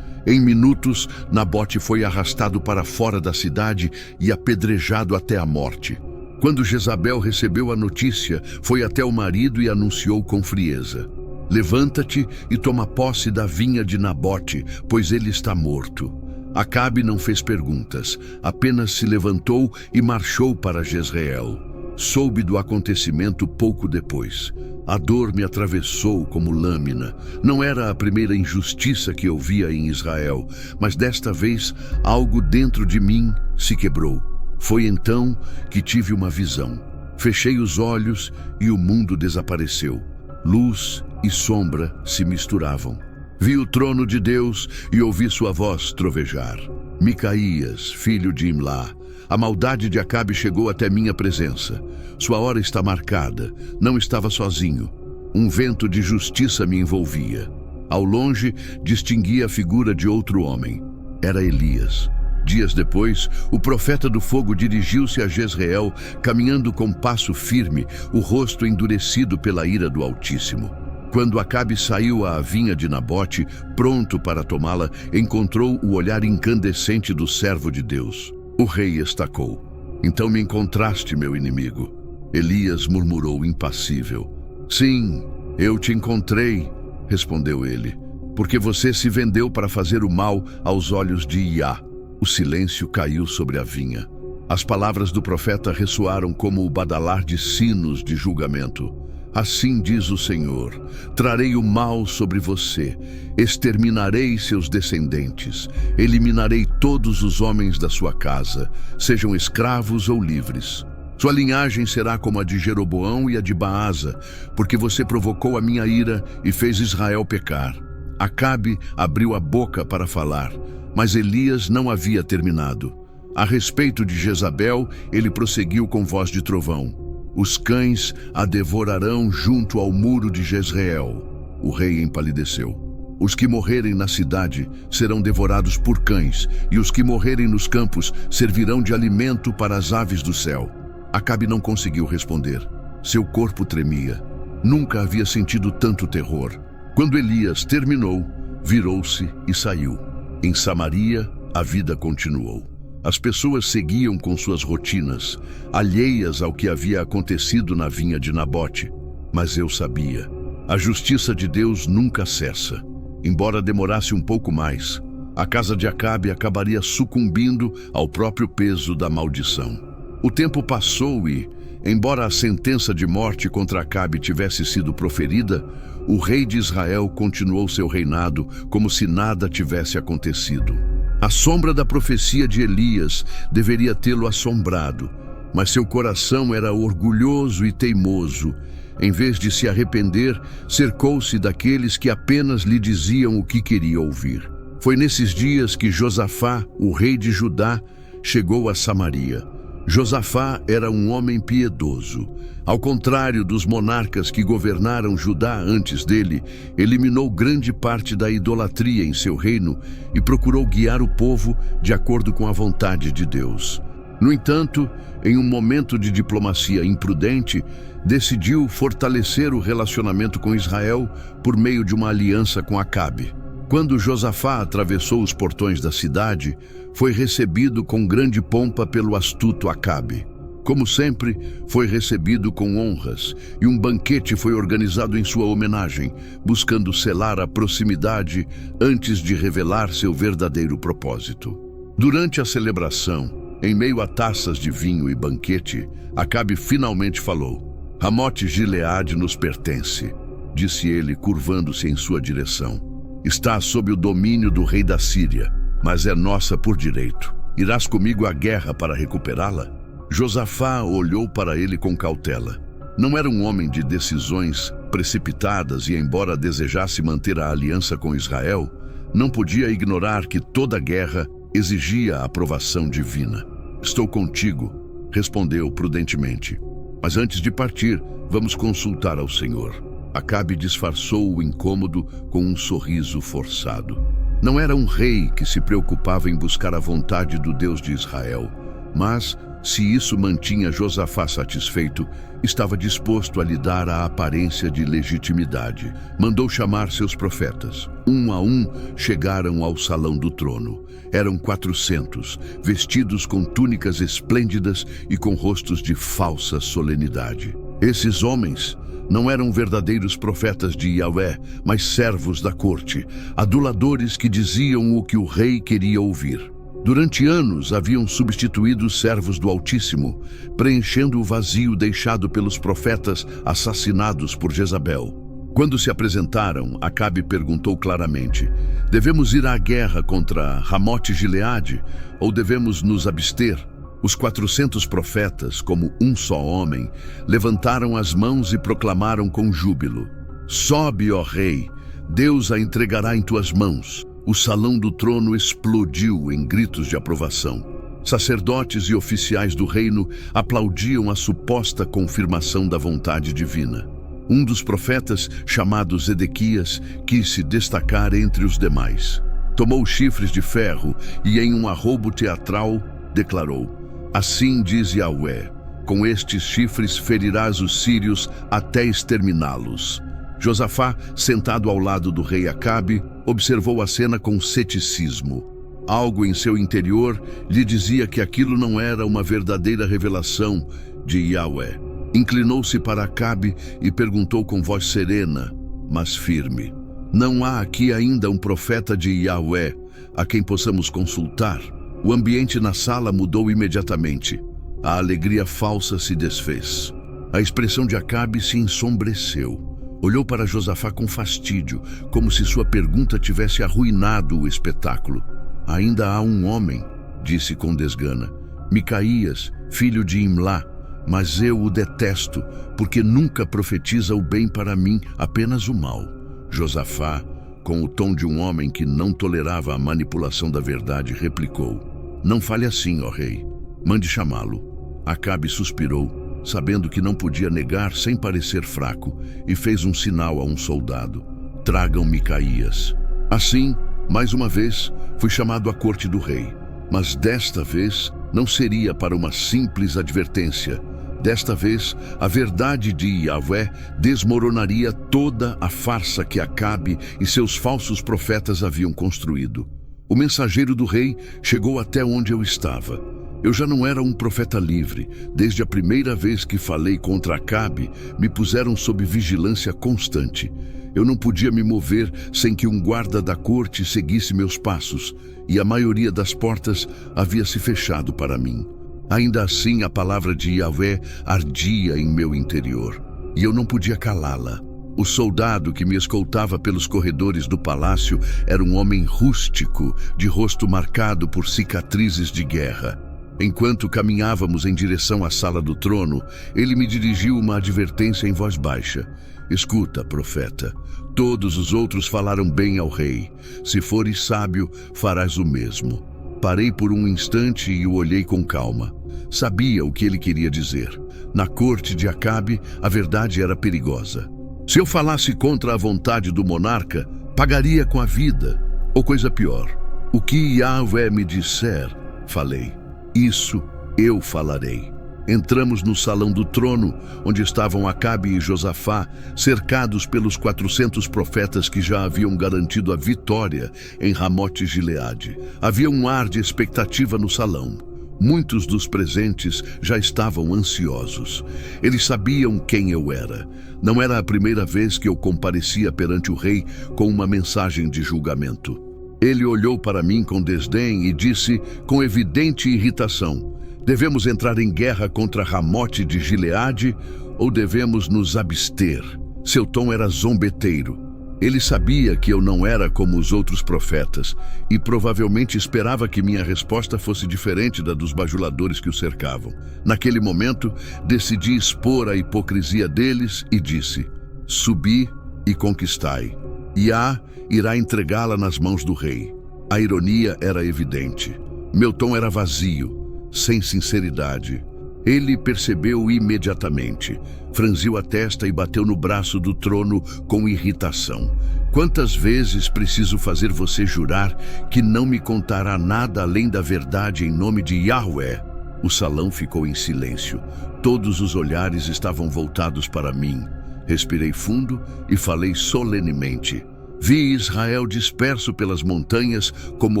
Em minutos, Nabote foi arrastado para fora da cidade e apedrejado até a morte. Quando Jezabel recebeu a notícia, foi até o marido e anunciou com frieza: "Levanta-te e toma posse da vinha de Nabote, pois ele está morto." Acabe não fez perguntas, apenas se levantou e marchou para Jezreel. Soube do acontecimento pouco depois. A dor me atravessou como lâmina. Não era a primeira injustiça que eu via em Israel, mas desta vez algo dentro de mim se quebrou. Foi então que tive uma visão. Fechei os olhos e o mundo desapareceu. Luz e sombra se misturavam. Vi o trono de Deus e ouvi sua voz trovejar: "Micaías, filho de Imlá, a maldade de Acabe chegou até minha presença. Sua hora está marcada. Não estava sozinho. Um vento de justiça me envolvia." Ao longe, distingui a figura de outro homem. Era Elias. Dias depois, o profeta do fogo dirigiu-se a Jezreel, caminhando com passo firme, o rosto endurecido pela ira do Altíssimo. Quando Acabe saiu à vinha de Nabote, pronto para tomá-la, encontrou o olhar incandescente do servo de Deus. O rei estacou: "Então me encontraste, meu inimigo." Elias murmurou impassível: "Sim, eu te encontrei", respondeu ele, "porque você se vendeu para fazer o mal aos olhos de Iá." O silêncio caiu sobre a vinha. As palavras do profeta ressoaram como o badalar de sinos de julgamento. Assim diz o Senhor: trarei o mal sobre você, exterminarei seus descendentes, eliminarei todos os homens da sua casa, sejam escravos ou livres. Sua linhagem será como a de Jeroboão e a de Baasa, porque você provocou a minha ira e fez Israel pecar. Acabe abriu a boca para falar, mas Elias não havia terminado. A respeito de Jezabel, ele prosseguiu com voz de trovão: os cães a devorarão junto ao muro de Jezreel. O rei empalideceu. Os que morrerem na cidade serão devorados por cães, e os que morrerem nos campos servirão de alimento para as aves do céu. Acabe não conseguiu responder. Seu corpo tremia. Nunca havia sentido tanto terror. Quando Elias terminou, virou-se e saiu. Em Samaria, a vida continuou. As pessoas seguiam com suas rotinas, alheias ao que havia acontecido na vinha de Nabote. Mas eu sabia, a justiça de Deus nunca cessa. Embora demorasse um pouco mais, a casa de Acabe acabaria sucumbindo ao próprio peso da maldição. O tempo passou e, embora a sentença de morte contra Acabe tivesse sido proferida, o rei de Israel continuou seu reinado como se nada tivesse acontecido. A sombra da profecia de Elias deveria tê-lo assombrado, mas seu coração era orgulhoso e teimoso. Em vez de se arrepender, cercou-se daqueles que apenas lhe diziam o que queria ouvir. Foi nesses dias que Josafá, o rei de Judá, chegou a Samaria. Josafá era um homem piedoso. Ao contrário dos monarcas que governaram Judá antes dele, eliminou grande parte da idolatria em seu reino e procurou guiar o povo de acordo com a vontade de Deus. No entanto, em um momento de diplomacia imprudente, decidiu fortalecer o relacionamento com Israel por meio de uma aliança com Acabe. Quando Josafá atravessou os portões da cidade, foi recebido com grande pompa pelo astuto Acabe. Como sempre, foi recebido com honras, e um banquete foi organizado em sua homenagem, buscando selar a proximidade antes de revelar seu verdadeiro propósito. Durante a celebração, em meio a taças de vinho e banquete, Acabe finalmente falou: Ramote Gileade nos pertence, disse ele, curvando-se em sua direção. Está sob o domínio do rei da Síria, mas é nossa por direito. Irás comigo à guerra para recuperá-la? Josafá olhou para ele com cautela. Não era um homem de decisões precipitadas e, embora desejasse manter a aliança com Israel, não podia ignorar que toda guerra exigia a aprovação divina. Estou contigo, respondeu prudentemente. Mas antes de partir, vamos consultar ao Senhor. Acabe disfarçou o incômodo com um sorriso forçado. Não era um rei que se preocupava em buscar a vontade do Deus de Israel, mas, se isso mantinha Josafá satisfeito, estava disposto a lhe dar a aparência de legitimidade. Mandou chamar seus profetas. Um a um chegaram ao salão do trono. Eram 400, vestidos com túnicas esplêndidas e com rostos de falsa solenidade. Esses homens não eram verdadeiros profetas de Yahvé, mas servos da corte, aduladores que diziam o que o rei queria ouvir. Durante anos haviam substituído os servos do Altíssimo, preenchendo o vazio deixado pelos profetas assassinados por Jezabel. Quando se apresentaram, Acabe perguntou claramente: devemos ir à guerra contra Ramote Gileade ou devemos nos abster? Os 400 profetas, como um só homem, levantaram as mãos e proclamaram com júbilo: sobe, ó rei, Deus a entregará em tuas mãos. O salão do trono explodiu em gritos de aprovação. Sacerdotes e oficiais do reino aplaudiam a suposta confirmação da vontade divina. Um dos profetas, chamado Zedequias, quis se destacar entre os demais. Tomou chifres de ferro e, em um arrobo teatral, declarou: assim diz Yahvé, com estes chifres ferirás os sírios até exterminá-los. Josafá, sentado ao lado do rei Acabe, observou a cena com ceticismo. Algo em seu interior lhe dizia que aquilo não era uma verdadeira revelação de Yahvé. Inclinou-se para Acabe e perguntou com voz serena, mas firme: não há aqui ainda um profeta de Yahvé a quem possamos consultar? O ambiente na sala mudou imediatamente. A alegria falsa se desfez. A expressão de Acabe se ensombreceu. Olhou para Josafá com fastídio, como se sua pergunta tivesse arruinado o espetáculo. Ainda há um homem, disse com desgana, Micaías, filho de Imlá, mas eu o detesto, porque nunca profetiza o bem para mim, apenas o mal. Josafá, com o tom de um homem que não tolerava a manipulação da verdade, replicou: Não fale assim, ó rei. Mande chamá-lo. Acabe suspirou, sabendo que não podia negar sem parecer fraco, e fez um sinal a um soldado: Tragam Micaías. Assim, mais uma vez, fui chamado à corte do rei. Mas desta vez não seria para uma simples advertência. Desta vez, a verdade de Yahvé desmoronaria toda a farsa que Acabe e seus falsos profetas haviam construído. O mensageiro do rei chegou até onde eu estava. Eu já não era um profeta livre. Desde a primeira vez que falei contra Acabe, me puseram sob vigilância constante. Eu não podia me mover sem que um guarda da corte seguisse meus passos, e a maioria das portas havia se fechado para mim. Ainda assim, a palavra de Yahvé ardia em meu interior, e eu não podia calá-la. O soldado que me escoltava pelos corredores do palácio era um homem rústico, de rosto marcado por cicatrizes de guerra. Enquanto caminhávamos em direção à sala do trono, ele me dirigiu uma advertência em voz baixa. Escuta, profeta, todos os outros falaram bem ao rei. Se fores sábio, farás o mesmo. Parei por um instante e o olhei com calma. Sabia o que ele queria dizer. Na corte de Acabe, a verdade era perigosa. Se eu falasse contra a vontade do monarca, pagaria com a vida. Ou coisa pior, o que Yahvé me disser, falei. Isso eu falarei. Entramos no salão do trono, onde estavam Acabe e Josafá, cercados pelos 400 profetas que já haviam garantido a vitória em Ramote-Gileade. Havia um ar de expectativa no salão. Muitos dos presentes já estavam ansiosos. Eles sabiam quem eu era. Não era a primeira vez que eu comparecia perante o rei com uma mensagem de julgamento. Ele olhou para mim com desdém e disse, com evidente irritação: Devemos entrar em guerra contra Ramote de Gileade ou devemos nos abster? Seu tom era zombeteiro. Ele sabia que eu não era como os outros profetas e provavelmente esperava que minha resposta fosse diferente da dos bajuladores que o cercavam. Naquele momento, decidi expor a hipocrisia deles e disse: Subi e conquistai. Iá irá entregá-la nas mãos do rei. A ironia era evidente. Meu tom era vazio, sem sinceridade. Ele percebeu imediatamente, franziu a testa e bateu no braço do trono com irritação. Quantas vezes preciso fazer você jurar que não me contará nada além da verdade em nome de Yahvé? O salão ficou em silêncio. Todos os olhares estavam voltados para mim. Respirei fundo e falei solenemente. Vi Israel disperso pelas montanhas como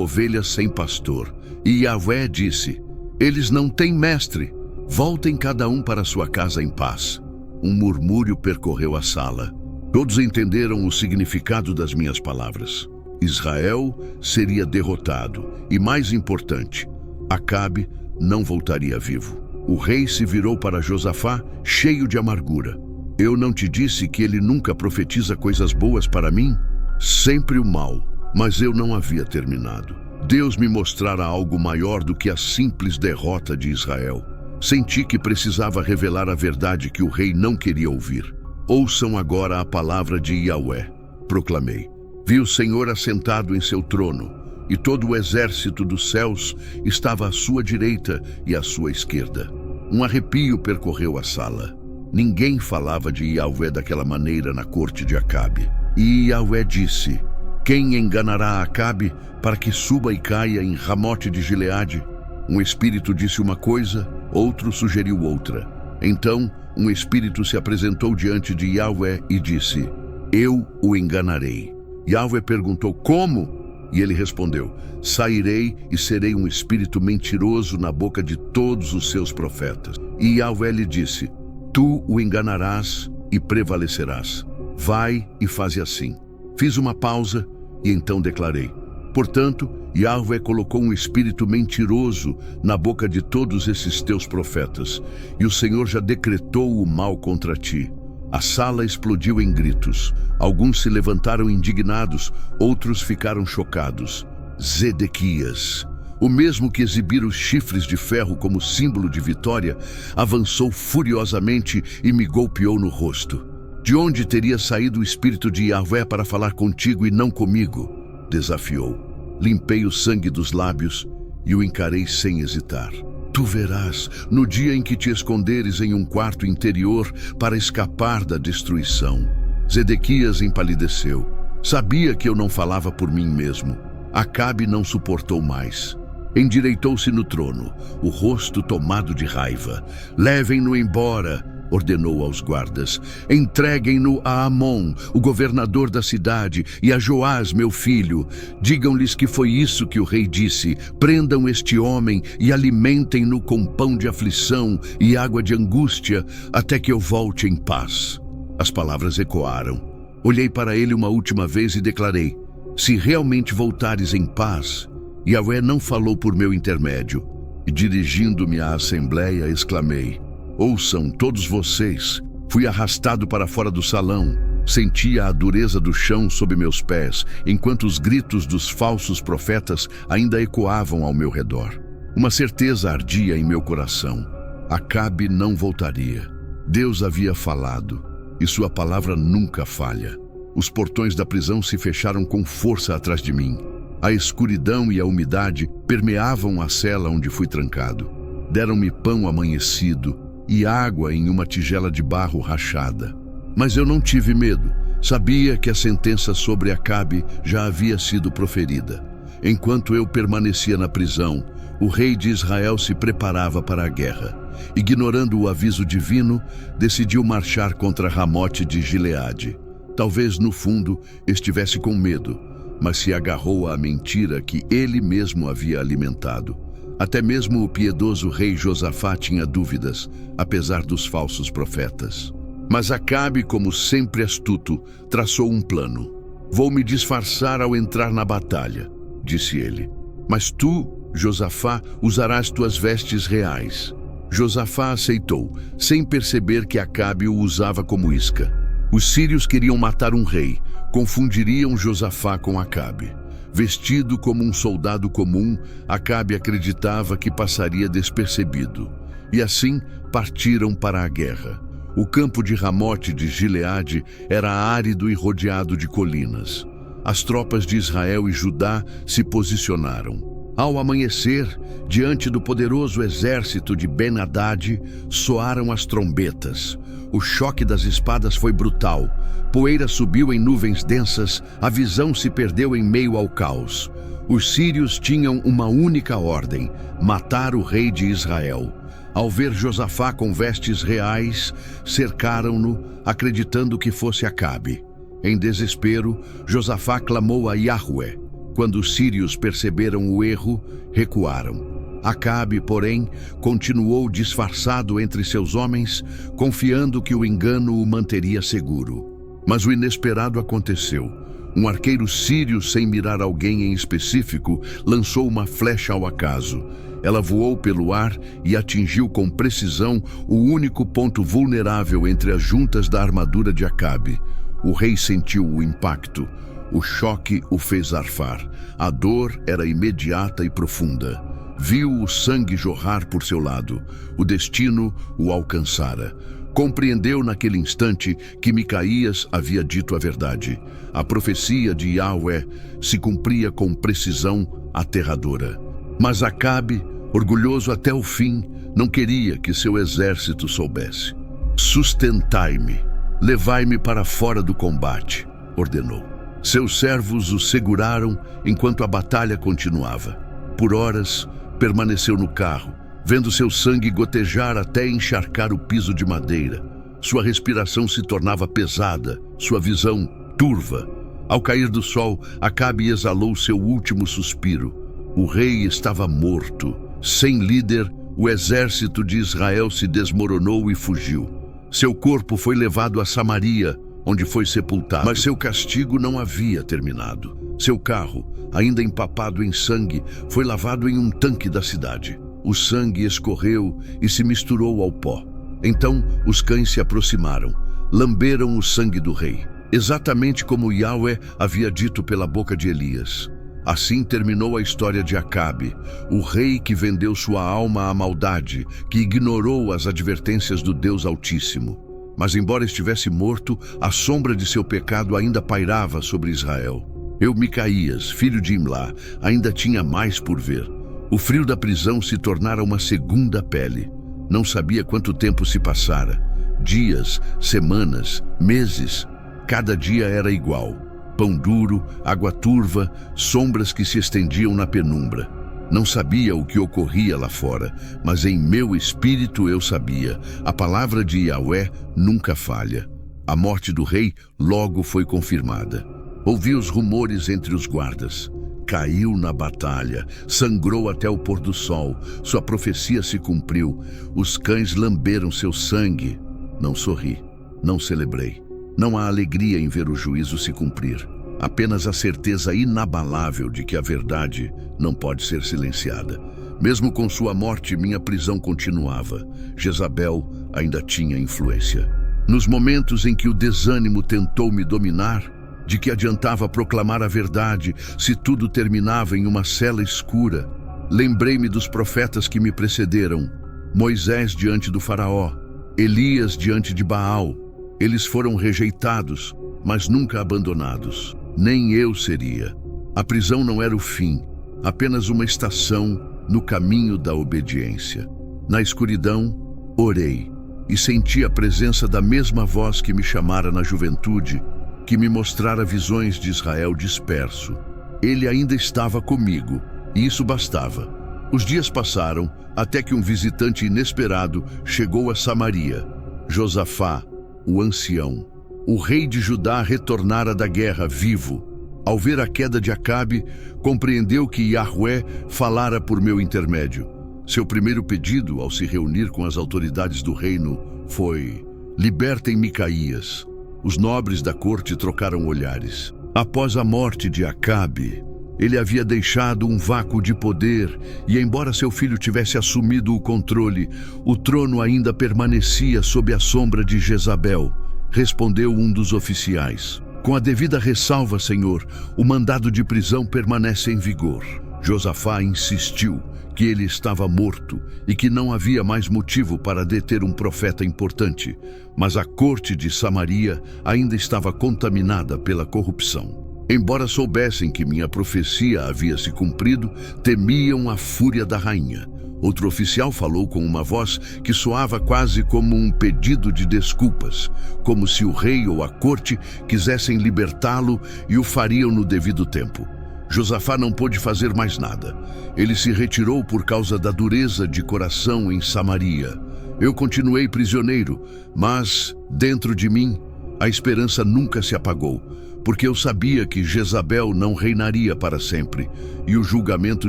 ovelhas sem pastor. E Yahvé disse: Eles não têm mestre. Voltem cada um para sua casa em paz. Um murmúrio percorreu a sala. Todos entenderam o significado das minhas palavras. Israel seria derrotado e, mais importante, Acabe não voltaria vivo. O rei se virou para Josafá, cheio de amargura. Eu não te disse que ele nunca profetiza coisas boas para mim? Sempre o mal, mas eu não havia terminado. Deus me mostrara algo maior do que a simples derrota de Israel. Senti que precisava revelar a verdade que o rei não queria ouvir. Ouçam agora a palavra de Yahvé, proclamei. Vi o Senhor assentado em seu trono, e todo o exército dos céus estava à sua direita e à sua esquerda. Um arrepio percorreu a sala. Ninguém falava de Yahvé daquela maneira na corte de Acabe. E Yahvé disse: Quem enganará Acabe para que suba e caia em Ramote de Gileade? Um espírito disse uma coisa, outro sugeriu outra. Então, um espírito se apresentou diante de Yahvé e disse: Eu o enganarei. Yahvé perguntou: Como? E ele respondeu: Sairei e serei um espírito mentiroso na boca de todos os seus profetas. E Yahvé lhe disse: Tu o enganarás e prevalecerás. Vai e faze assim. Fiz uma pausa e então declarei: Portanto, Yahvé colocou um espírito mentiroso na boca de todos esses teus profetas, e o Senhor já decretou o mal contra ti. A sala explodiu em gritos. Alguns se levantaram indignados, outros ficaram chocados. Zedequias, o mesmo que exibira os chifres de ferro como símbolo de vitória, avançou furiosamente e me golpeou no rosto. De onde teria saído o espírito de Yahvé para falar contigo e não comigo? Desafiou. Limpei o sangue dos lábios e o encarei sem hesitar. Tu verás, no dia em que te esconderes em um quarto interior para escapar da destruição. Zedequias empalideceu. Sabia que eu não falava por mim mesmo. Acabe não suportou mais. Endireitou-se no trono, o rosto tomado de raiva. Levem-no embora, ordenou aos guardas. Entreguem-no a Amon, o governador da cidade, e a Joás, meu filho. Digam-lhes que foi isso que o rei disse. Prendam este homem e alimentem-no com pão de aflição e água de angústia, até que eu volte em paz. As palavras ecoaram. Olhei para ele uma última vez e declarei: se realmente voltares em paz. Yahvé não falou por meu intermédio. E dirigindo-me à assembleia, exclamei: ouçam todos vocês. Fui arrastado para fora do salão. Sentia a dureza do chão sob meus pés, enquanto os gritos dos falsos profetas ainda ecoavam ao meu redor. Uma certeza ardia em meu coração. Acabe não voltaria. Deus havia falado, e sua palavra nunca falha. Os portões da prisão se fecharam com força atrás de mim. A escuridão e a umidade permeavam a cela onde fui trancado. Deram-me pão amanhecido e água em uma tigela de barro rachada. Mas eu não tive medo. Sabia que a sentença sobre Acabe já havia sido proferida. Enquanto eu permanecia na prisão, o rei de Israel se preparava para a guerra. Ignorando o aviso divino, decidiu marchar contra Ramote de Gileade. Talvez, no fundo, estivesse com medo, mas se agarrou à mentira que ele mesmo havia alimentado. Até mesmo o piedoso rei Josafá tinha dúvidas, apesar dos falsos profetas. Mas Acabe, como sempre astuto, traçou um plano. Vou me disfarçar ao entrar na batalha, disse ele. Mas tu, Josafá, usarás tuas vestes reais. Josafá aceitou, sem perceber que Acabe o usava como isca. Os sírios queriam matar um rei, confundiriam Josafá com Acabe. Vestido como um soldado comum, Acabe acreditava que passaria despercebido. E assim partiram para a guerra. O campo de Ramote de Gileade era árido e rodeado de colinas. As tropas de Israel e Judá se posicionaram. Ao amanhecer, diante do poderoso exército de Ben-Hadad, soaram as trombetas. O choque das espadas foi brutal. Poeira subiu em nuvens densas, a visão se perdeu em meio ao caos. Os sírios tinham uma única ordem: matar o rei de Israel. Ao ver Josafá com vestes reais, cercaram-no, acreditando que fosse Acabe. Em desespero, Josafá clamou a Yahvé. Quando os sírios perceberam o erro, recuaram. Acabe, porém, continuou disfarçado entre seus homens, confiando que o engano o manteria seguro. Mas o inesperado aconteceu. Um arqueiro sírio, sem mirar alguém em específico, lançou uma flecha ao acaso. Ela voou pelo ar e atingiu com precisão o único ponto vulnerável entre as juntas da armadura de Acabe. O rei sentiu o impacto. O choque o fez arfar. A dor era imediata e profunda. Viu o sangue jorrar por seu lado. O destino o alcançara. Compreendeu naquele instante que Micaías havia dito a verdade. A profecia de Yahvé se cumpria com precisão aterradora. Mas Acabe, orgulhoso até o fim, não queria que seu exército soubesse. Sustentai-me, levai-me para fora do combate, ordenou. Seus servos o seguraram enquanto a batalha continuava. Por horas, permaneceu no carro, vendo seu sangue gotejar até encharcar o piso de madeira. Sua respiração se tornava pesada, sua visão turva. Ao cair do sol, Acabe exalou seu último suspiro. O rei estava morto. Sem líder, o exército de Israel se desmoronou e fugiu. Seu corpo foi levado a Samaria, onde foi sepultado. Mas seu castigo não havia terminado. Seu carro, ainda empapado em sangue, foi lavado em um tanque da cidade. O sangue escorreu e se misturou ao pó. Então os cães se aproximaram, lamberam o sangue do rei, exatamente como Yahweh havia dito pela boca de Elias. Assim terminou a história de Acabe, o rei que vendeu sua alma à maldade, que ignorou as advertências do Deus Altíssimo. Mas embora estivesse morto, a sombra de seu pecado ainda pairava sobre Israel. Eu, Micaías, filho de Imlá, ainda tinha mais por ver. O frio da prisão se tornara uma segunda pele. Não sabia quanto tempo se passara. Dias, semanas, meses. Cada dia era igual. Pão duro, água turva, sombras que se estendiam na penumbra. Não sabia o que ocorria lá fora, mas em meu espírito eu sabia. A palavra de Yahweh nunca falha. A morte do rei logo foi confirmada. Ouvi os rumores entre os guardas. Caiu na batalha, sangrou até o pôr do sol. Sua profecia se cumpriu. Os cães lamberam seu sangue. Não sorri, não celebrei. Não há alegria em ver o juízo se cumprir. Apenas a certeza inabalável de que a verdade não pode ser silenciada. Mesmo com sua morte, minha prisão continuava. Jezabel ainda tinha influência. Nos momentos em que o desânimo tentou me dominar, de que adiantava proclamar a verdade se tudo terminava em uma cela escura, lembrei-me dos profetas que me precederam. Moisés diante do faraó, Elias diante de Baal. Eles foram rejeitados, mas nunca abandonados. Nem eu seria. A prisão não era o fim, apenas uma estação no caminho da obediência. Na escuridão, orei e senti a presença da mesma voz que me chamara na juventude, que me mostrara visões de Israel disperso. Ele ainda estava comigo, e isso bastava. Os dias passaram até que um visitante inesperado chegou a Samaria. Josafá, o ancião. O rei de Judá retornara da guerra vivo. Ao ver a queda de Acabe, compreendeu que Yahweh falara por meu intermédio. Seu primeiro pedido, ao se reunir com as autoridades do reino, foi: libertem Micaías. Os nobres da corte trocaram olhares. Após a morte de Acabe, ele havia deixado um vácuo de poder e, embora seu filho tivesse assumido o controle, o trono ainda permanecia sob a sombra de Jezabel. Respondeu um dos oficiais: com a devida ressalva, senhor, o mandado de prisão permanece em vigor. Josafá insistiu que ele estava morto e que não havia mais motivo para deter um profeta importante, mas a corte de Samaria ainda estava contaminada pela corrupção. Embora soubessem que minha profecia havia se cumprido, temiam a fúria da rainha. Outro oficial falou com uma voz que soava quase como um pedido de desculpas, como se o rei ou a corte quisessem libertá-lo e o fariam no devido tempo. Josafá não pôde fazer mais nada. Ele se retirou por causa da dureza de coração em Samaria. Eu continuei prisioneiro, mas, dentro de mim, a esperança nunca se apagou, porque eu sabia que Jezabel não reinaria para sempre e o julgamento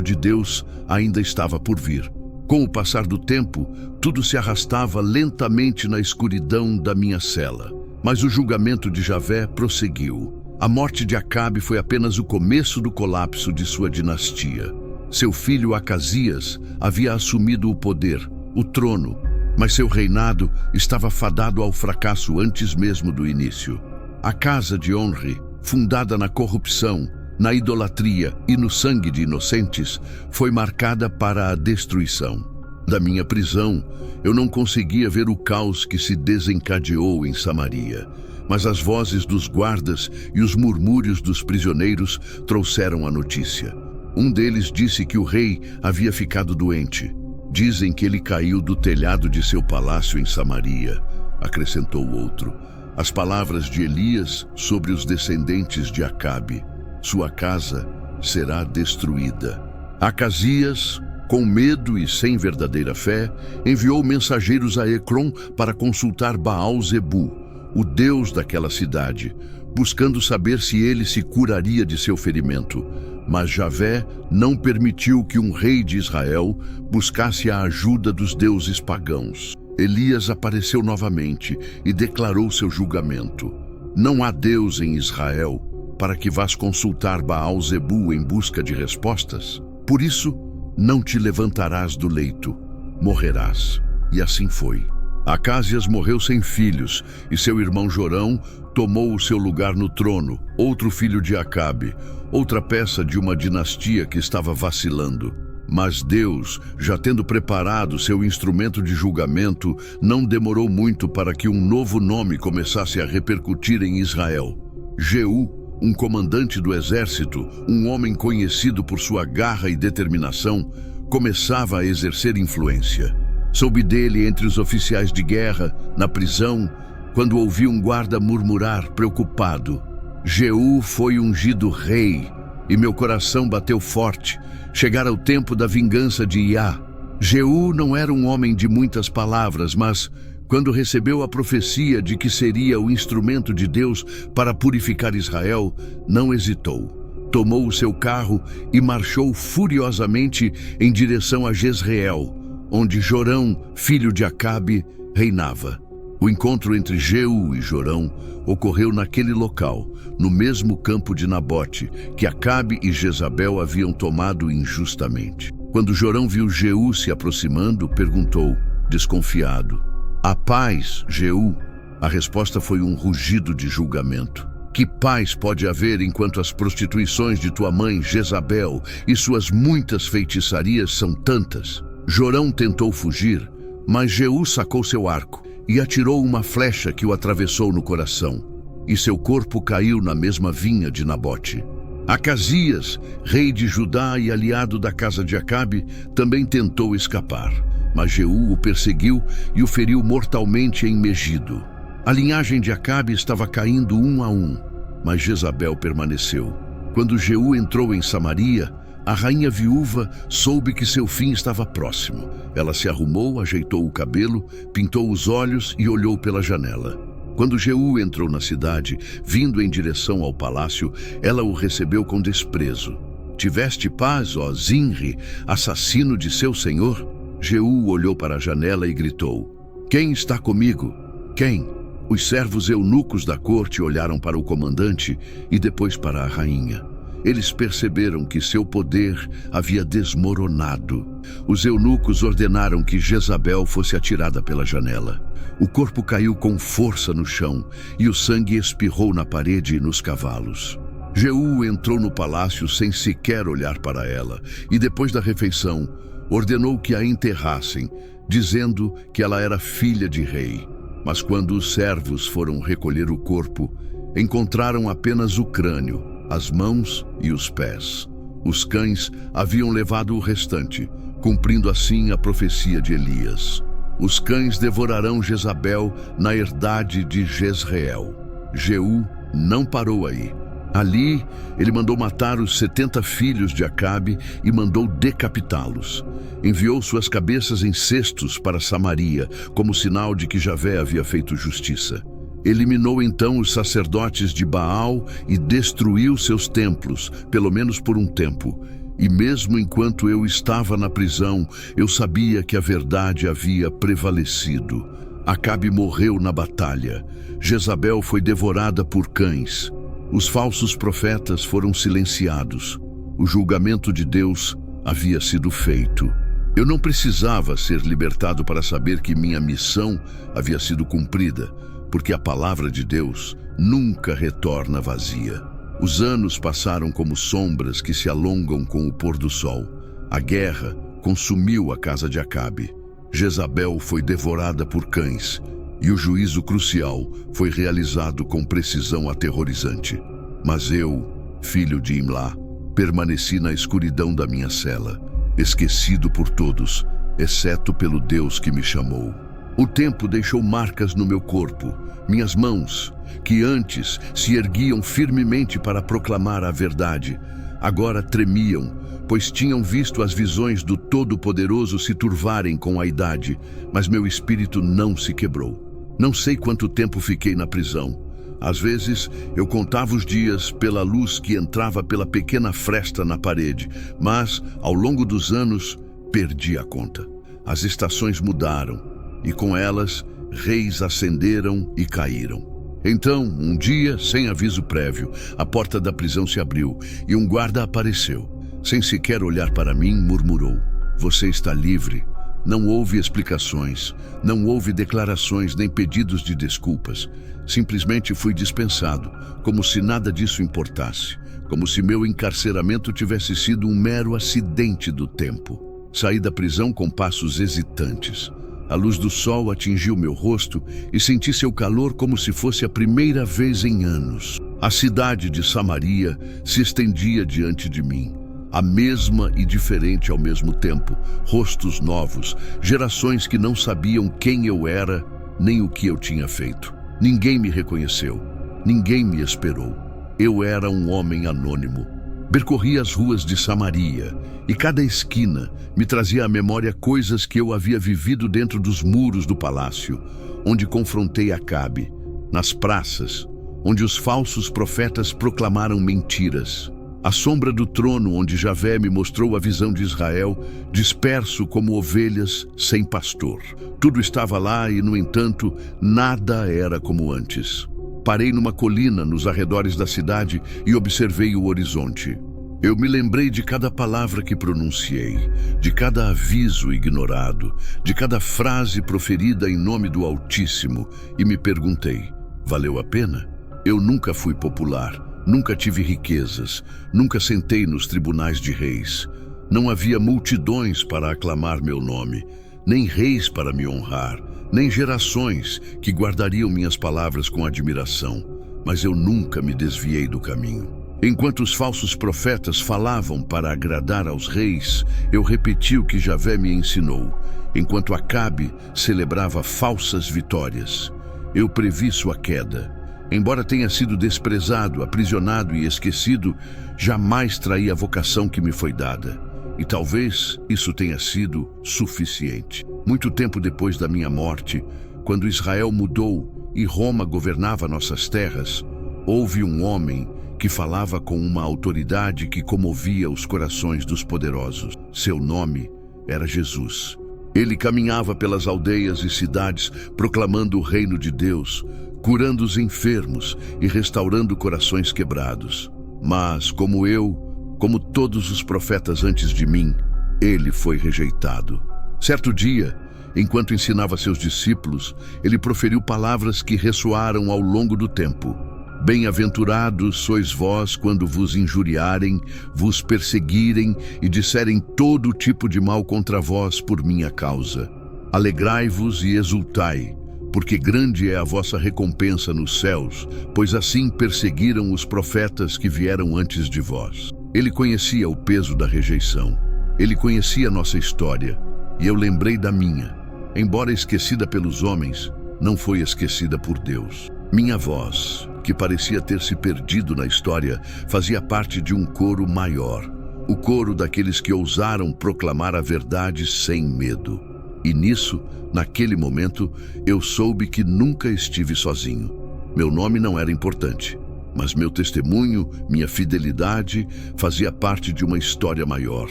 de Deus ainda estava por vir. Com o passar do tempo, tudo se arrastava lentamente na escuridão da minha cela. Mas o julgamento de Javé prosseguiu. A morte de Acabe foi apenas o começo do colapso de sua dinastia. Seu filho Acasias havia assumido o poder, o trono, mas seu reinado estava fadado ao fracasso antes mesmo do início. A casa de Onri, fundada na corrupção, na idolatria e no sangue de inocentes, foi marcada para a destruição. Da minha prisão, eu não conseguia ver o caos que se desencadeou em Samaria, mas as vozes dos guardas e os murmúrios dos prisioneiros trouxeram a notícia. Um deles disse que o rei havia ficado doente. Dizem que ele caiu do telhado de seu palácio em Samaria, acrescentou o outro. As palavras de Elias sobre os descendentes de Acabe: sua casa será destruída. Acasias, com medo e sem verdadeira fé, enviou mensageiros a Ecrom para consultar Baal-zebu, o deus daquela cidade, buscando saber se ele se curaria de seu ferimento. Mas Javé não permitiu que um rei de Israel buscasse a ajuda dos deuses pagãos. Elias apareceu novamente e declarou seu julgamento. Não há Deus em Israel para que vás consultar Baal-Zebu em busca de respostas. Por isso, não te levantarás do leito, morrerás. E assim foi. Acázias morreu sem filhos, e seu irmão Jorão tomou o seu lugar no trono, outro filho de Acabe, outra peça de uma dinastia que estava vacilando. Mas Deus, já tendo preparado seu instrumento de julgamento, não demorou muito para que um novo nome começasse a repercutir em Israel. Jeú, um comandante do exército, um homem conhecido por sua garra e determinação, começava a exercer influência. Soube dele entre os oficiais de guerra, na prisão, quando ouvi um guarda murmurar, preocupado: Jeú foi ungido rei, e meu coração bateu forte. Chegara o tempo da vingança de Iá. Jeú não era um homem de muitas palavras, mas, quando recebeu a profecia de que seria o instrumento de Deus para purificar Israel, não hesitou. Tomou o seu carro e marchou furiosamente em direção a Jezreel, onde Jorão, filho de Acabe, reinava. O encontro entre Jeú e Jorão ocorreu naquele local, no mesmo campo de Nabote, que Acabe e Jezabel haviam tomado injustamente. Quando Jorão viu Jeú se aproximando, perguntou, desconfiado: "A paz, Jeú?" A resposta foi um rugido de julgamento. Que paz pode haver enquanto as prostituições de tua mãe, Jezabel, e suas muitas feitiçarias são tantas? Jorão tentou fugir, mas Jeú sacou seu arco e atirou uma flecha que o atravessou no coração, e seu corpo caiu na mesma vinha de Nabote. Acasias, rei de Judá e aliado da casa de Acabe, também tentou escapar, mas Jeú o perseguiu e o feriu mortalmente em Megido. A linhagem de Acabe estava caindo um a um, mas Jezabel permaneceu. Quando Jeú entrou em Samaria, a rainha viúva soube que seu fim estava próximo. Ela se arrumou, ajeitou o cabelo, pintou os olhos e olhou pela janela. Quando Jeú entrou na cidade, vindo em direção ao palácio, ela o recebeu com desprezo. "Tiveste paz, ó Zinri, assassino de seu senhor?" Jeú olhou para a janela e gritou: "Quem está comigo? Quem?" Os servos eunucos da corte olharam para o comandante e depois para a rainha. Eles perceberam que seu poder havia desmoronado. Os eunucos ordenaram que Jezabel fosse atirada pela janela. O corpo caiu com força no chão e o sangue espirrou na parede e nos cavalos. Jeú entrou no palácio sem sequer olhar para ela e, depois da refeição, ordenou que a enterrassem, dizendo que ela era filha de rei. Mas quando os servos foram recolher o corpo, encontraram apenas o crânio, as mãos e os pés. Os cães haviam levado o restante, cumprindo assim a profecia de Elias. Os cães devorarão Jezabel na herdade de Jezreel. Jeú não parou aí. Ali, ele mandou matar os 70 filhos de Acabe e mandou decapitá-los. Enviou suas cabeças em cestos para Samaria, como sinal de que Javé havia feito justiça. Eliminou então os sacerdotes de Baal e destruiu seus templos, pelo menos por um tempo. E mesmo enquanto eu estava na prisão, eu sabia que a verdade havia prevalecido. Acabe morreu na batalha. Jezabel foi devorada por cães. Os falsos profetas foram silenciados. O julgamento de Deus havia sido feito. Eu não precisava ser libertado para saber que minha missão havia sido cumprida, porque a palavra de Deus nunca retorna vazia. Os anos passaram como sombras que se alongam com o pôr do sol. A guerra consumiu a casa de Acabe. Jezabel foi devorada por cães, e o juízo crucial foi realizado com precisão aterrorizante. Mas eu, filho de Imlá, permaneci na escuridão da minha cela, esquecido por todos, exceto pelo Deus que me chamou. O tempo deixou marcas no meu corpo. Minhas mãos, que antes se erguiam firmemente para proclamar a verdade, agora tremiam, pois tinham visto as visões do Todo-Poderoso se turvarem com a idade, mas meu espírito não se quebrou. Não sei quanto tempo fiquei na prisão. Às vezes, eu contava os dias pela luz que entrava pela pequena fresta na parede, mas, ao longo dos anos, perdi a conta. As estações mudaram, e com elas, reis ascenderam e caíram. Então, um dia, sem aviso prévio, a porta da prisão se abriu e um guarda apareceu. Sem sequer olhar para mim, murmurou: "Você está livre." Não houve explicações, não houve declarações nem pedidos de desculpas. Simplesmente fui dispensado, como se nada disso importasse, como se meu encarceramento tivesse sido um mero acidente do tempo. Saí da prisão com passos hesitantes. A luz do sol atingiu meu rosto e senti seu calor como se fosse a primeira vez em anos. A cidade de Samaria se estendia diante de mim. A mesma e diferente ao mesmo tempo, rostos novos, gerações que não sabiam quem eu era nem o que eu tinha feito. Ninguém me reconheceu, ninguém me esperou. Eu era um homem anônimo. Percorri as ruas de Samaria e cada esquina me trazia à memória coisas que eu havia vivido dentro dos muros do palácio, onde confrontei Acabe, nas praças, onde os falsos profetas proclamaram mentiras. À sombra do trono onde Javé me mostrou a visão de Israel, disperso como ovelhas sem pastor. Tudo estava lá e, no entanto, nada era como antes. Parei numa colina nos arredores da cidade e observei o horizonte. Eu me lembrei de cada palavra que pronunciei, de cada aviso ignorado, de cada frase proferida em nome do Altíssimo e me perguntei: valeu a pena? Eu nunca fui popular. Nunca tive riquezas, nunca sentei nos tribunais de reis. Não havia multidões para aclamar meu nome, nem reis para me honrar, nem gerações que guardariam minhas palavras com admiração. Mas eu nunca me desviei do caminho. Enquanto os falsos profetas falavam para agradar aos reis, eu repeti o que Javé me ensinou. Enquanto Acabe celebrava falsas vitórias, eu previ sua queda. Embora tenha sido desprezado, aprisionado e esquecido, jamais traí a vocação que me foi dada. E talvez isso tenha sido suficiente. Muito tempo depois da minha morte, quando Israel mudou e Roma governava nossas terras, houve um homem que falava com uma autoridade que comovia os corações dos poderosos. Seu nome era Jesus. Ele caminhava pelas aldeias e cidades proclamando o reino de Deus, curando os enfermos e restaurando corações quebrados. Mas, como todos os profetas antes de mim, ele foi rejeitado. Certo dia, enquanto ensinava seus discípulos, ele proferiu palavras que ressoaram ao longo do tempo. Bem-aventurados sois vós quando vos injuriarem, vos perseguirem e disserem todo tipo de mal contra vós por minha causa. Alegrai-vos e exultai, porque grande é a vossa recompensa nos céus, pois assim perseguiram os profetas que vieram antes de vós. Ele conhecia o peso da rejeição. Ele conhecia nossa história, e eu lembrei da minha. Embora esquecida pelos homens, não foi esquecida por Deus. Minha voz, que parecia ter se perdido na história, fazia parte de um coro maior, o coro daqueles que ousaram proclamar a verdade sem medo. E nisso, naquele momento, eu soube que nunca estive sozinho. Meu nome não era importante, mas meu testemunho, minha fidelidade, fazia parte de uma história maior.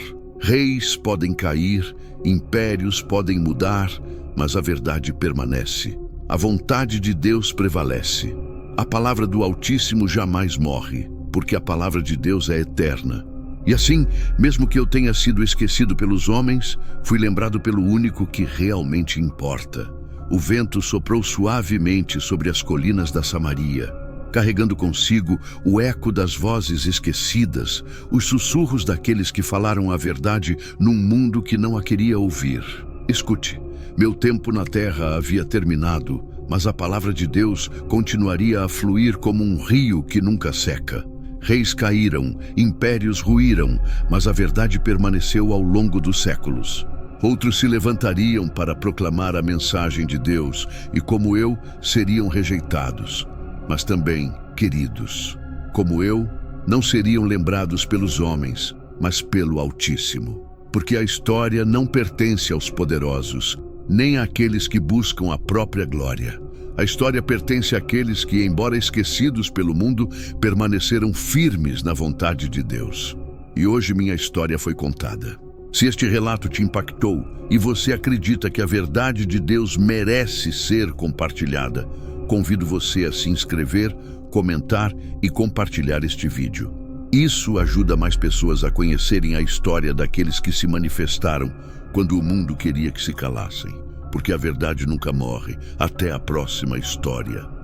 Reis podem cair, impérios podem mudar, mas a verdade permanece. A vontade de Deus prevalece. A palavra do Altíssimo jamais morre, porque a palavra de Deus é eterna. E assim, mesmo que eu tenha sido esquecido pelos homens, fui lembrado pelo único que realmente importa. O vento soprou suavemente sobre as colinas da Samaria, carregando consigo o eco das vozes esquecidas, os sussurros daqueles que falaram a verdade num mundo que não a queria ouvir. Escute, meu tempo na terra havia terminado, mas a palavra de Deus continuaria a fluir como um rio que nunca seca. Reis caíram, impérios ruíram, mas a verdade permaneceu ao longo dos séculos. Outros se levantariam para proclamar a mensagem de Deus e, como eu, seriam rejeitados, mas também queridos. Como eu, não seriam lembrados pelos homens, mas pelo Altíssimo. Porque a história não pertence aos poderosos, nem àqueles que buscam a própria glória. A história pertence àqueles que, embora esquecidos pelo mundo, permaneceram firmes na vontade de Deus. E hoje minha história foi contada. Se este relato te impactou e você acredita que a verdade de Deus merece ser compartilhada, convido você a se inscrever, comentar e compartilhar este vídeo. Isso ajuda mais pessoas a conhecerem a história daqueles que se manifestaram quando o mundo queria que se calassem. Porque a verdade nunca morre. Até a próxima história.